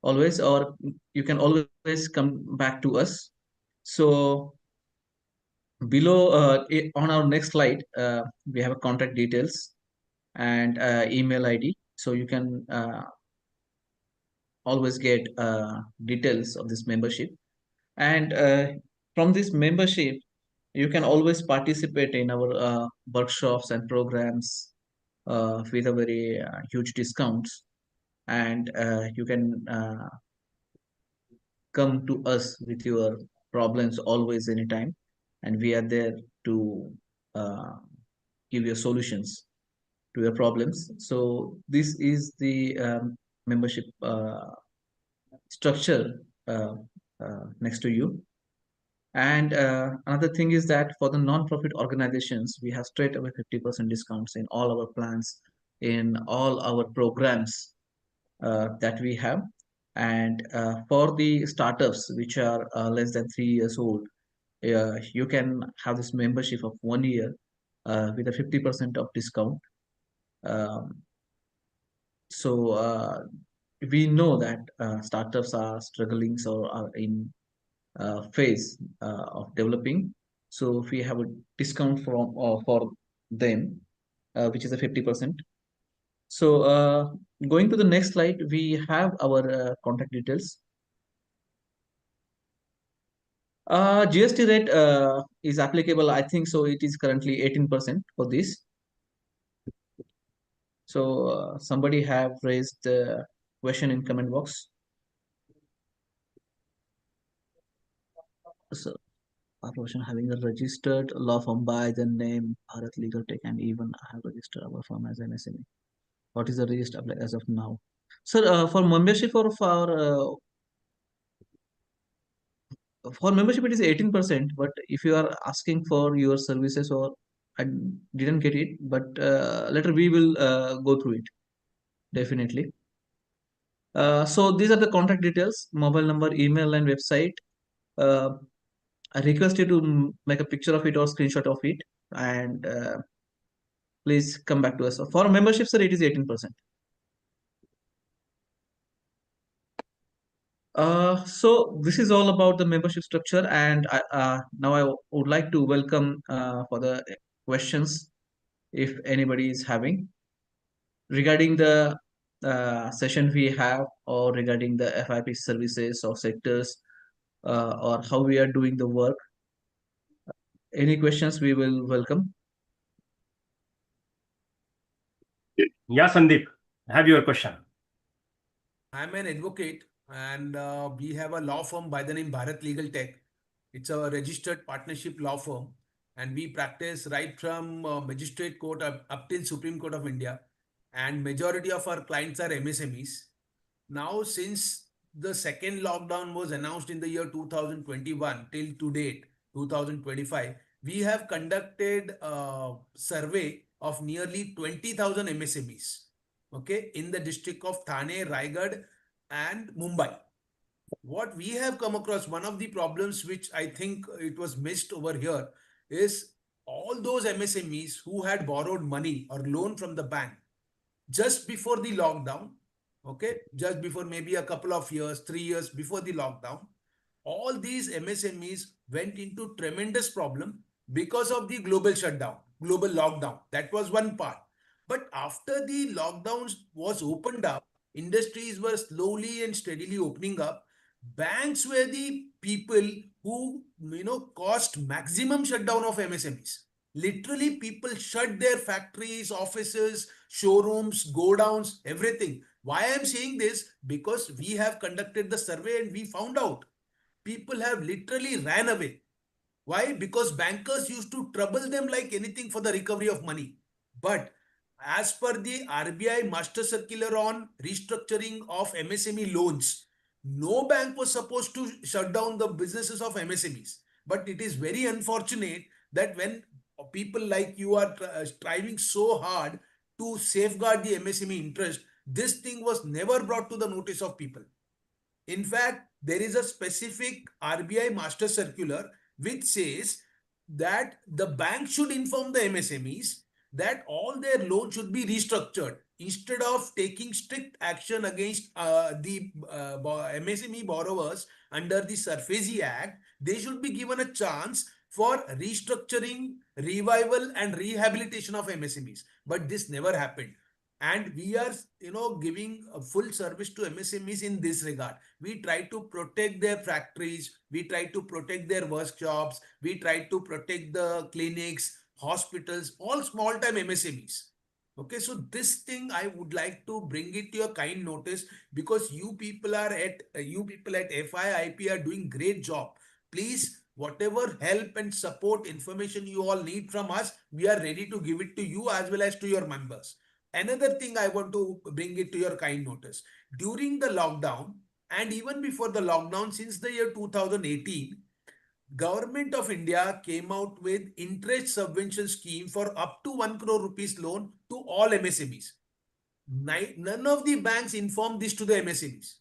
D: always, or you can always come back to us. So below on our next slide, we have a contact details and email ID. So you can always get details of this membership. And from this membership, you can always participate in our workshops and programs with a very huge discounts. And you can come to us with your problems always, anytime, and we are there to uh, give you solutions to your problems. So this is the membership structure next to you. And another thing is that for the non-profit organizations, we have straight away 50% discounts in all our plans, in all our programs that we have. And for the startups which are less than 3 years old, you can have this membership of 1 year with a 50% of discount. Um, so we know that startups are struggling, or are in phase of developing. So if we have a discount from for them, which is a 50%. So going to the next slide, we have our contact details. GST rate is applicable, I think so. It is currently 18% for this. So somebody have raised the question in comment box. So our person having a registered law firm by the name Bharat Legal Tech, and even I have registered our firm as an SME. What is the register as of now? Sir, for membership or for for membership it is 18%, but if you are asking for your services, or I didn't get it, but later we will go through it definitely. So these are the contact details: mobile number, email, and website. uh, I request you to make a picture of it or screenshot of it, and please come back to us. For membership, sir, it is 18%. So this is all about the membership structure, and now I would like to welcome for the questions, if anybody is having, regarding the session we have, or regarding the FIP services or sectors, or how we are doing the work. Any questions we will welcome.
C: Yeah, Sandeep, have your question.
F: I'm an advocate, and we have a law firm by the name Bharat Legal Tech. It's a registered partnership law firm, and we practice right from magistrate court up till Supreme Court of India. And majority of our clients are MSMEs. Now, since the second lockdown was announced in the year 2021 till to date, 2025, we have conducted a survey of nearly 20,000 MSMEs, okay, in the district of Thane, Raigad, and Mumbai. What we have come across, one of the problems which I think it was missed over here, is all those MSMEs who had borrowed money or loan from the bank just before the lockdown, okay, just before maybe a couple of years, 3 years before the lockdown, all these MSMEs went into tremendous problem because of the global shutdown, global lockdown. That was one part. But after the lockdowns was opened up, industries were slowly and steadily opening up. Banks were the people who, caused maximum shutdown of MSMEs. Literally, people shut their factories, offices, showrooms, go downs, everything. Why I'm saying this? Because we have conducted the survey and we found out people have literally ran away. Why? Because bankers used to trouble them like anything for the recovery of money. But as per the RBI Master Circular on restructuring of MSME loans, no bank was supposed to shut down the businesses of MSMEs. But it is very unfortunate that when people like you are striving so hard to safeguard the MSME interest, this thing was never brought to the notice of people. In fact, there is a specific RBI master circular which says that the bank should inform the MSMEs that all their loans should be restructured. Instead of taking strict action against the MSME borrowers under the SARFAESI Act, they should be given a chance for restructuring, revival, and rehabilitation of MSMEs. But this never happened. And we are, giving a full service to MSMEs in this regard. We try to protect their factories. We try to protect their workshops. We try to protect the clinics, hospitals, all small time MSMEs. Okay, so this thing I would like to bring it to your kind notice, because you people at FIIP are doing great job. Please, whatever help and support information you all need from us, we are ready to give it to you as well as to your members. Another thing I want to bring it to your kind notice. During the lockdown and even before the lockdown, since the year 2018, Government of India came out with interest subvention scheme for up to 1 crore rupees loan to all MSMEs. None of the banks informed this to the MSMEs,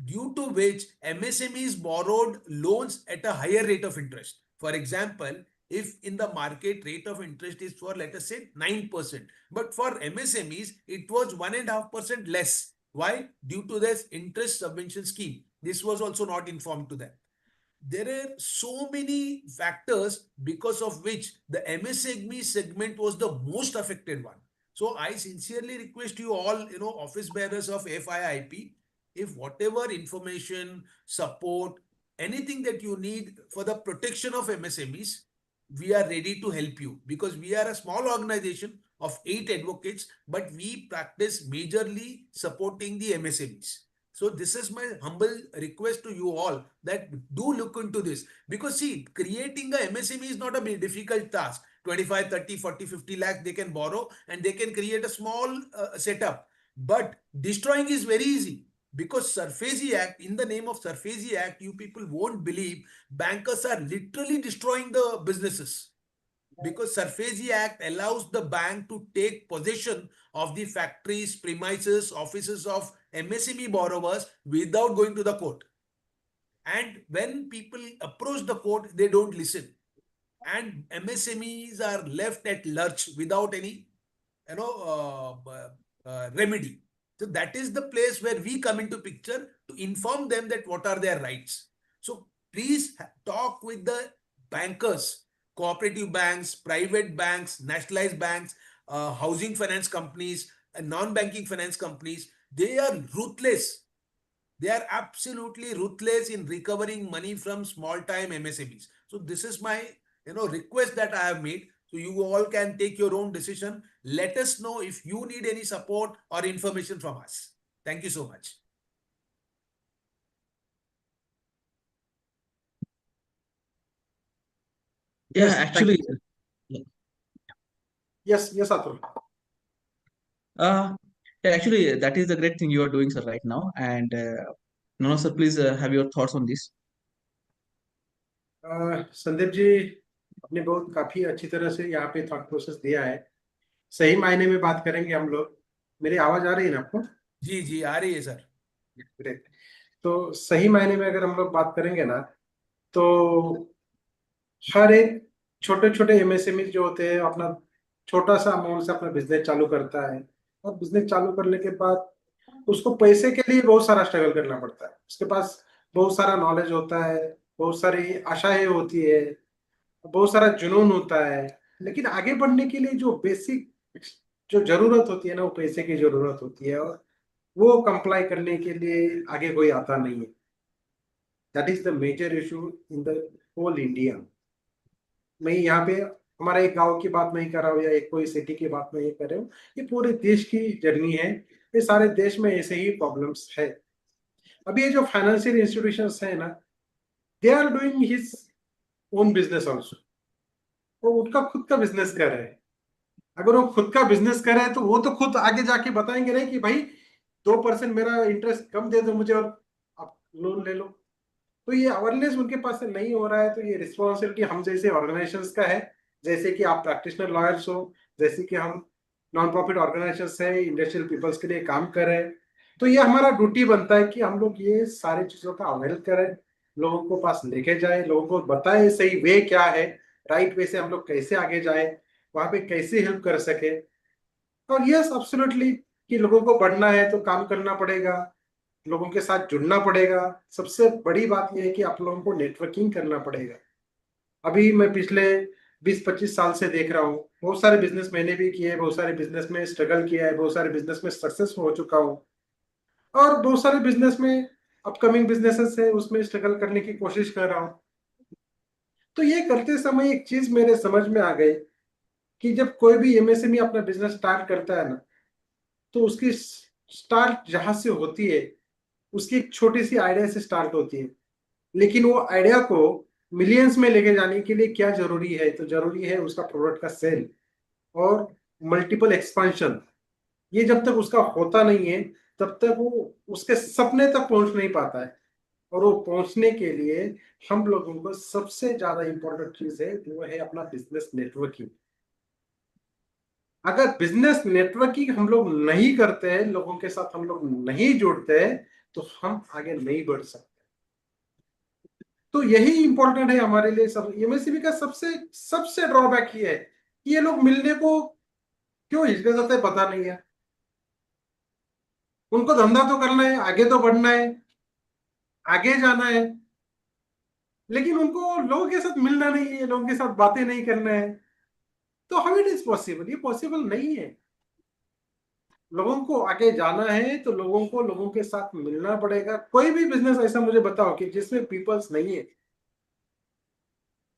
F: due to which MSMEs borrowed loans at a higher rate of interest. For example, if in the market rate of interest is for, let us say, 9%, but for MSMEs, it was 1.5% less. Why? Due to this interest subvention scheme. This was also not informed to them. There are so many factors because of which the MSME segment was the most affected one. So I sincerely request you all, office bearers of FIIP, if whatever information, support, anything that you need for the protection of MSMEs, we are ready to help you, because we are a small organization of 8 advocates, but we practice majorly supporting the MSMEs. So this is my humble request to you all, that do look into this, because see, creating a MSME is not a very difficult task. 25, 30, 40, 50 lakh they can borrow and they can create a small setup, but destroying is very easy. Because SARFAESI Act, in the name of SARFAESI Act, you people won't believe bankers are literally destroying the businesses. Because SARFAESI Act allows the bank to take possession of the factories, premises, offices of MSME borrowers without going to the court. And when people approach the court, they don't listen. And MSMEs are left at lurch without any, remedy. So that is the place where we come into picture to inform them that what are their rights. So please talk with the bankers, cooperative banks, private banks, nationalized banks, housing finance companies, and non-banking finance companies. They are ruthless. They are absolutely ruthless in recovering money from small-time MSMEs. So this is my request that I have made. So you all can take your own decision. Let us know if you need any support or information from us. Thank you so much.
D: Yeah,
B: Yes,
D: actually,
B: yes, Atul.
D: yeah, actually, that is the great thing you are doing, sir, right now. And no, sir, please have your thoughts on this.
B: Sandeep ji, आपने बहुत काफी अच्छी तरह से यहाँ पे thought process दिया है। सही मायने में बात करेंगे हम लोग। मेरी आवाज आ रही है ना आपको?
F: जी जी आ रही है सर।
B: ग्रेट। तो सही मायने में अगर हम लोग बात करेंगे ना, तो हर एक छोटे छोटे एमएसएमई जो होते हैं अपना छोटा सा अमाउंट से अपना बिजनेस चालू करता है, और बिजनेस चालू करने के बाद उसको पैसे के लिए बहुत सारा स्ट्रगल करना पड़ता है। उसके पास बहुत सारा नॉलेज होता है, बहुत सारी आशाएं होती है, बहुत सारा जुनून होता है, लेकिन आगे बढ़ने के लिए जो बेसिक जो जरूरत होती है ना, वो पैसे की जरूरत होती है, और वो कंप्लाई करने के लिए आगे कोई आता नहीं है। That is the major issue in the whole India. मैं यहाँ पे हमारा एक गांव की बात नहीं कर रहा हूँ या एक कोई सिटी की बात नहीं कर रहा हूँ, ये पूरे देश की जर्नी है। ये सारे देश में ऐसे ही प्रॉब्लम्स है। अभी ये जो फाइनेंशियल इंस्टीट्यूशंस है ना, they are doing his own business also. वो उनका खुद का बिजनेस कर रहे हैं। अगर वो खुद का बिजनेस कर रहे हैं तो वो तो खुद आगे जाके बताएंगे नहीं कि भाई 2% मेरा इंटरेस्ट कम दे दो मुझे और आप लोन ले लो। तो ये अवेयरनेस उनके पास से नहीं हो रहा है। तो ये रिस्पॉन्सिबिलिटी हम जैसे ऑर्गेनाइजेशंस का है, जैसे कि आप प्रैक्टिशनर लॉयर्स हो, जैसे कि हम नॉन प्रॉफिट ऑर्गेनाइजेशंस है, इंडस्ट्रियल पीपल्स के लिए काम कर रहे हैं। तो ये हमारा ड्यूटी बनता है कि हम लोग ये सारी चीजों का अवेयर करें, लोगों को पास लेके जाए, लोगों को बताए सही वे क्या है, राइट वे से हम लोग कैसे आगे जाए, वहां पे कैसे हेल्प कर सके। और यस एब्सोल्युटली कि लोगों को बढ़ना है तो काम करना पड़ेगा, लोगों के साथ जुड़ना पड़ेगा। सबसे बड़ी बात यह है कि आप लोगों को नेटवर्किंग करना पड़ेगा। अभी मैं पिछले 20-25 साल से देख रहा हूँ, बहुत सारे बिजनेस मैंने भी किए, बहुत सारे बिजनेस में स्ट्रगल किया है, बहुत सारे बिजनेस में सक्सेस हो चुका हूँ, और बहुत सारे बिजनेस में अपकमिंग बिजनेसेस है उसमें स्ट्रगल करने की कोशिश कर रहा हूँ। तो ये करते समय एक चीज मेरे समझ में आ गई कि जब कोई भी एमएसएमई अपना बिजनेस स्टार्ट करता है ना, तो उसकी स्टार्ट जहां से होती है उसकी एक छोटी सी आइडिया से स्टार्ट होती है, लेकिन वो आइडिया को मिलियंस में लेके जाने के लिए क्या जरूरी है? तो जरूरी है उसका प्रोडक्ट का सेल और मल्टीपल एक्सपांशन। ये जब तक उसका होता नहीं है तब तक वो उसके सपने तक पहुंच नहीं पाता है। और वो पहुंचने के लिए हम लोगों को सबसे ज्यादा इंपॉर्टेंट चीज है, वो है अपना बिजनेस नेटवर्किंग। अगर बिजनेस नेटवर्किंग हम लोग नहीं करते हैं, लोगों के साथ हम लोग नहीं जुड़ते हैं, तो हम आगे नहीं बढ़ सकते। तो यही इंपॉर्टेंट है हमारे लिए। सब एमएसएमई का सबसे सबसे ड्रॉबैक ये है कि ये लोग मिलने को क्यों हिचकिचाते हैं पता नहीं है। उनको धंधा तो करना है, आगे तो बढ़ना है, आगे जाना है, लेकिन उनको लोगों के साथ मिलना नहीं है, लोगों के साथ बातें नहीं करना है। तो हाउ इट इज पॉसिबल? ये पॉसिबल नहीं है। लोगों को आगे जाना है तो लोगों को लोगों के साथ मिलना पड़ेगा। कोई भी बिजनेस ऐसा मुझे बताओ कि जिसमें पीपल्स नहीं है।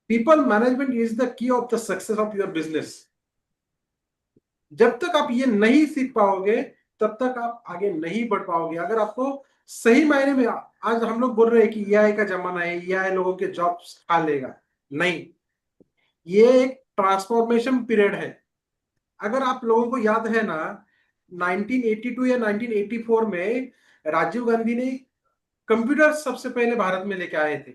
B: पीपल मैनेजमेंट इज द की of the success of your business. जब तक आप ये नहीं सीख पाओगे तब तक आप आगे नहीं बढ़ पाओगे। अगर आपको सही मायने में, आज हम लोग बोल रहे हैं कि एआई का जमाना है, एआई लोगों के जॉब्स खा लेगा, नहीं, ये एक ट्रांसफॉर्मेशन पीरियड है। अगर आप लोगों को याद है ना, 1982 या 1984 में राजीव गांधी ने कंप्यूटर सबसे पहले भारत में लेके आए थे।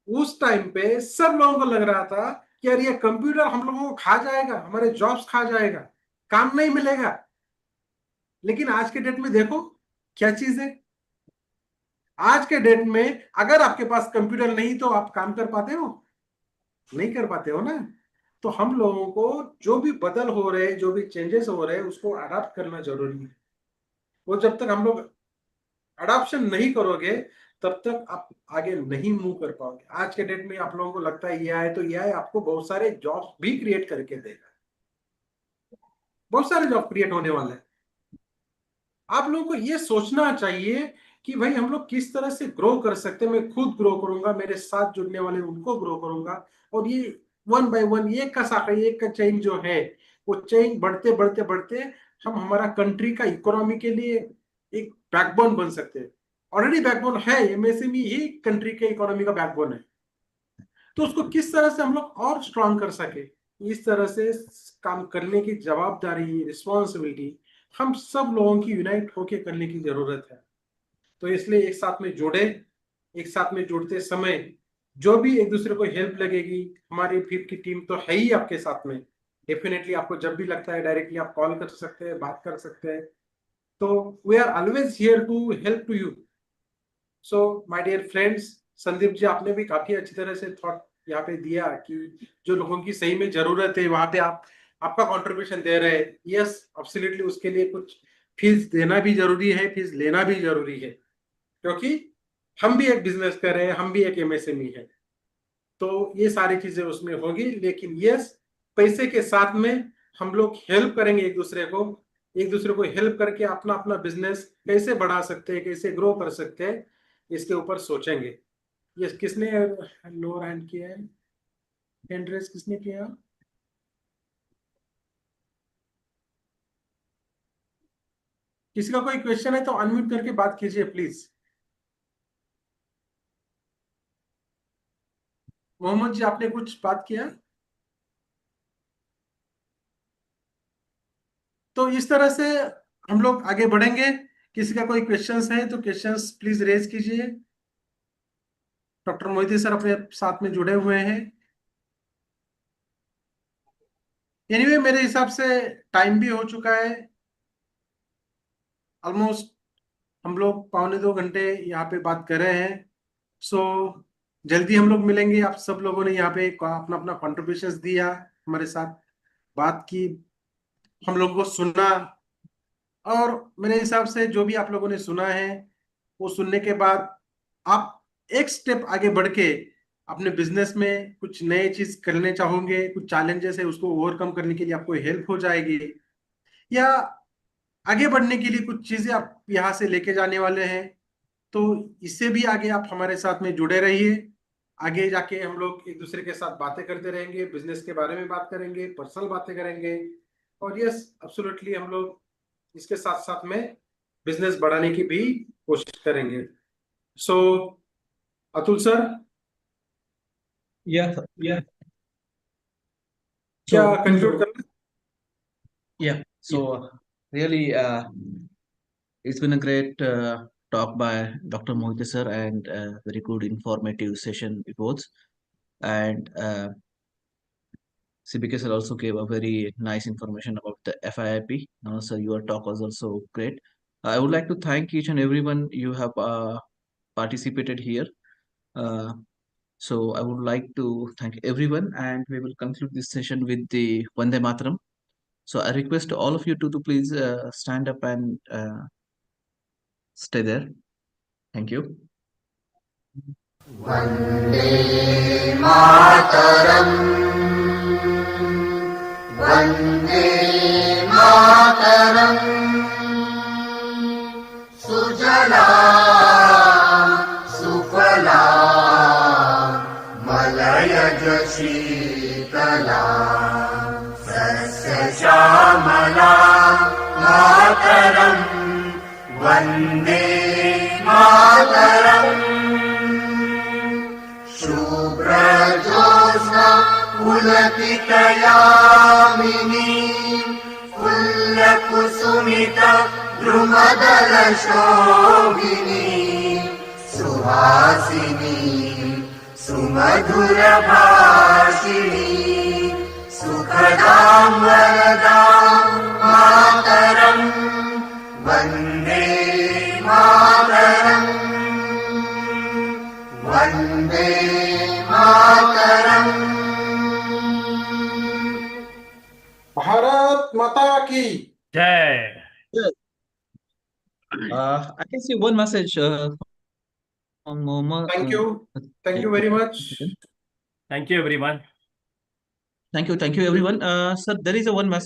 B: उस टाइम पे सब लोगों को लग रहा था कि यार ये कंप्यूटर हम लोगों को खा जाएगा, हमारे जॉब्स खा जाएगा, काम नहीं मिलेगा। लेकिन आज के डेट में देखो क्या चीज है। आज के डेट में अगर आपके पास कंप्यूटर नहीं तो आप काम कर पाते हो? नहीं कर पाते हो ना। तो हम लोगों को जो भी बदल हो रहे, जो भी चेंजेस हो रहे, उसको अडॉप्ट करना जरूरी है। वो जब तक हम लोग अडॉप्शन नहीं करोगे तब तक आप आगे नहीं मूव कर पाओगे। आज के डेट में आप लोगों को लगता है एआई, तो एआई आपको बहुत सारे जॉब्स भी क्रिएट करके देगा, बहुत सारे जॉब क्रिएट होने वाले हैं। आप लोगों को ये सोचना चाहिए कि भाई हम लोग किस तरह से ग्रो कर सकते हैं। मैं खुद ग्रो करूंगा, मेरे साथ जुड़ने वाले उनको ग्रो करूंगा, और ये वन बाय वन, एक का साखा, एक का चेन जो है, वो चेन बढ़ते बढ़ते बढ़ते हम हमारा कंट्री का इकोनॉमी के लिए एक बैकबोन बन सकते हैं। ऑलरेडी बैकबोन है, एमएसएमई ही कंट्री के इकोनॉमी का बैकबोन है। तो उसको किस तरह से हम लोग और स्ट्रांग कर सके, इस तरह से काम करने की जवाबदारी, रिस्पॉन्सिबिलिटी हम सब लोगों की यूनाइट होके करने की जरूरत है। तो इसलिए एक साथ में जुड़े, एक साथ में जुड़ते समय जो भी एक दूसरे को हेल्प लगेगी, हमारी FIIP की टीम तो है ही आपके साथ में। डेफिनेटली आपको जब भी लगता है डायरेक्टली आप कॉल कर सकते हैं, बात कर सकते हैं। तो we are always here to help to you. So my dear friends, Sandeep ji आपने भी काफी अच्छी तरह से थॉट यहाँ पे दिया कि जो लोगों की सही में जरूरत है वहां पे आप आपका कंट्रीब्यूशन दे रहे हैं। यस, एब्सोल्युटली, उसके लिए कुछ फीस देना भी जरूरी है, फीस लेना भी जरूरी है, क्योंकि हम भी एक बिजनेस कर रहे हैं, हम भी एक MSME है। तो ये सारी चीजें उसमें होगी। लेकिन यस, पैसे के साथ में हम लोग हेल्प करेंगे एक दूसरे को, एक दूसरे को हेल्प करके अपना अपना बिजनेस कैसे बढ़ा सकते हैं, कैसे ग्रो कर सकते हैं, इसके ऊपर सोचेंगे। ये किसने लोअर हैंड किया है? हैंड रेस किसने किया? किसी का कोई क्वेश्चन है तो अनम्यूट करके बात कीजिए प्लीज। मोहम्मद जी, आपने कुछ बात किया? तो इस तरह से हम लोग आगे बढ़ेंगे। किसी का कोई क्वेश्चंस है तो क्वेश्चंस प्लीज रेज कीजिए। डॉक्टर मोहिती सर अपने साथ में जुड़े हुए हैं। एनीवे, मेरे हिसाब से टाइम भी हो चुका है ऑलमोस्ट। हम लोग 1.25 घंटे यहाँ पे बात कर रहे हैं। सो जल्दी हम लोग मिलेंगे। आप सब लोगों ने यहाँ पे अपना अपना कॉन्ट्रीब्यूशन दिया, हमारे साथ बात की, हम लोगों को सुना। और मेरे हिसाब से जो भी आप लोगों ने सुना है, वो सुनने के बाद आप एक स्टेप आगे बढ़ के अपने बिजनेस में कुछ नए चीज करने चाहोगे, कुछ चैलेंजेस है उसको ओवरकम करने के लिए आपको हेल्प हो जाएगी, या आगे बढ़ने के लिए कुछ चीजें आप यहाँ से लेके जाने वाले हैं। तो इससे भी आगे आप हमारे साथ में जुड़े रहिए। आगे जाके हम लोग एक दूसरे के साथ बातें करते रहेंगे, बिजनेस के बारे में बात करेंगे, पर्सनल बातें करेंगे। और यस, एब्सोल्युटली, हम लोग इसके साथ साथ में बिजनेस बढ़ाने की भी कोशिश करेंगे। सो अतुल सर,
D: Yeah, yeah.
B: क्या
D: So,
B: कंक्लूड करना?
D: yeah. So, really, it's been a great talk by Dr. Mohit sir, and very good informative session it was. And CBK sir also gave a very nice information about the FIIP. So your talk was also great. I would like to thank each and everyone you have participated here. So I would like to thank everyone, and we will conclude this session with the Vande Mataram. So I request all of you to please stand up and stay there. Thank you.
E: Vande Mataram सुजला सुफला मलयज शीतला सस्यश्यामला मातरम् वन्दे मातरम् शुभ्रजोत्स्ना पुलकितयामिनी फुल्लकुसुमित द्रुमदल शोभिनी सुहासिनी सुमधुर भाषिणी सुखदां वरदां मातरम् वन्दे मातरम् वन्दे मातरम्।
B: भारत माता की
C: Jai.
D: I can see one message from Mohammed.
B: thank you very much.
C: Thank you, everyone.
D: Thank you, everyone. Sir, there is a one message.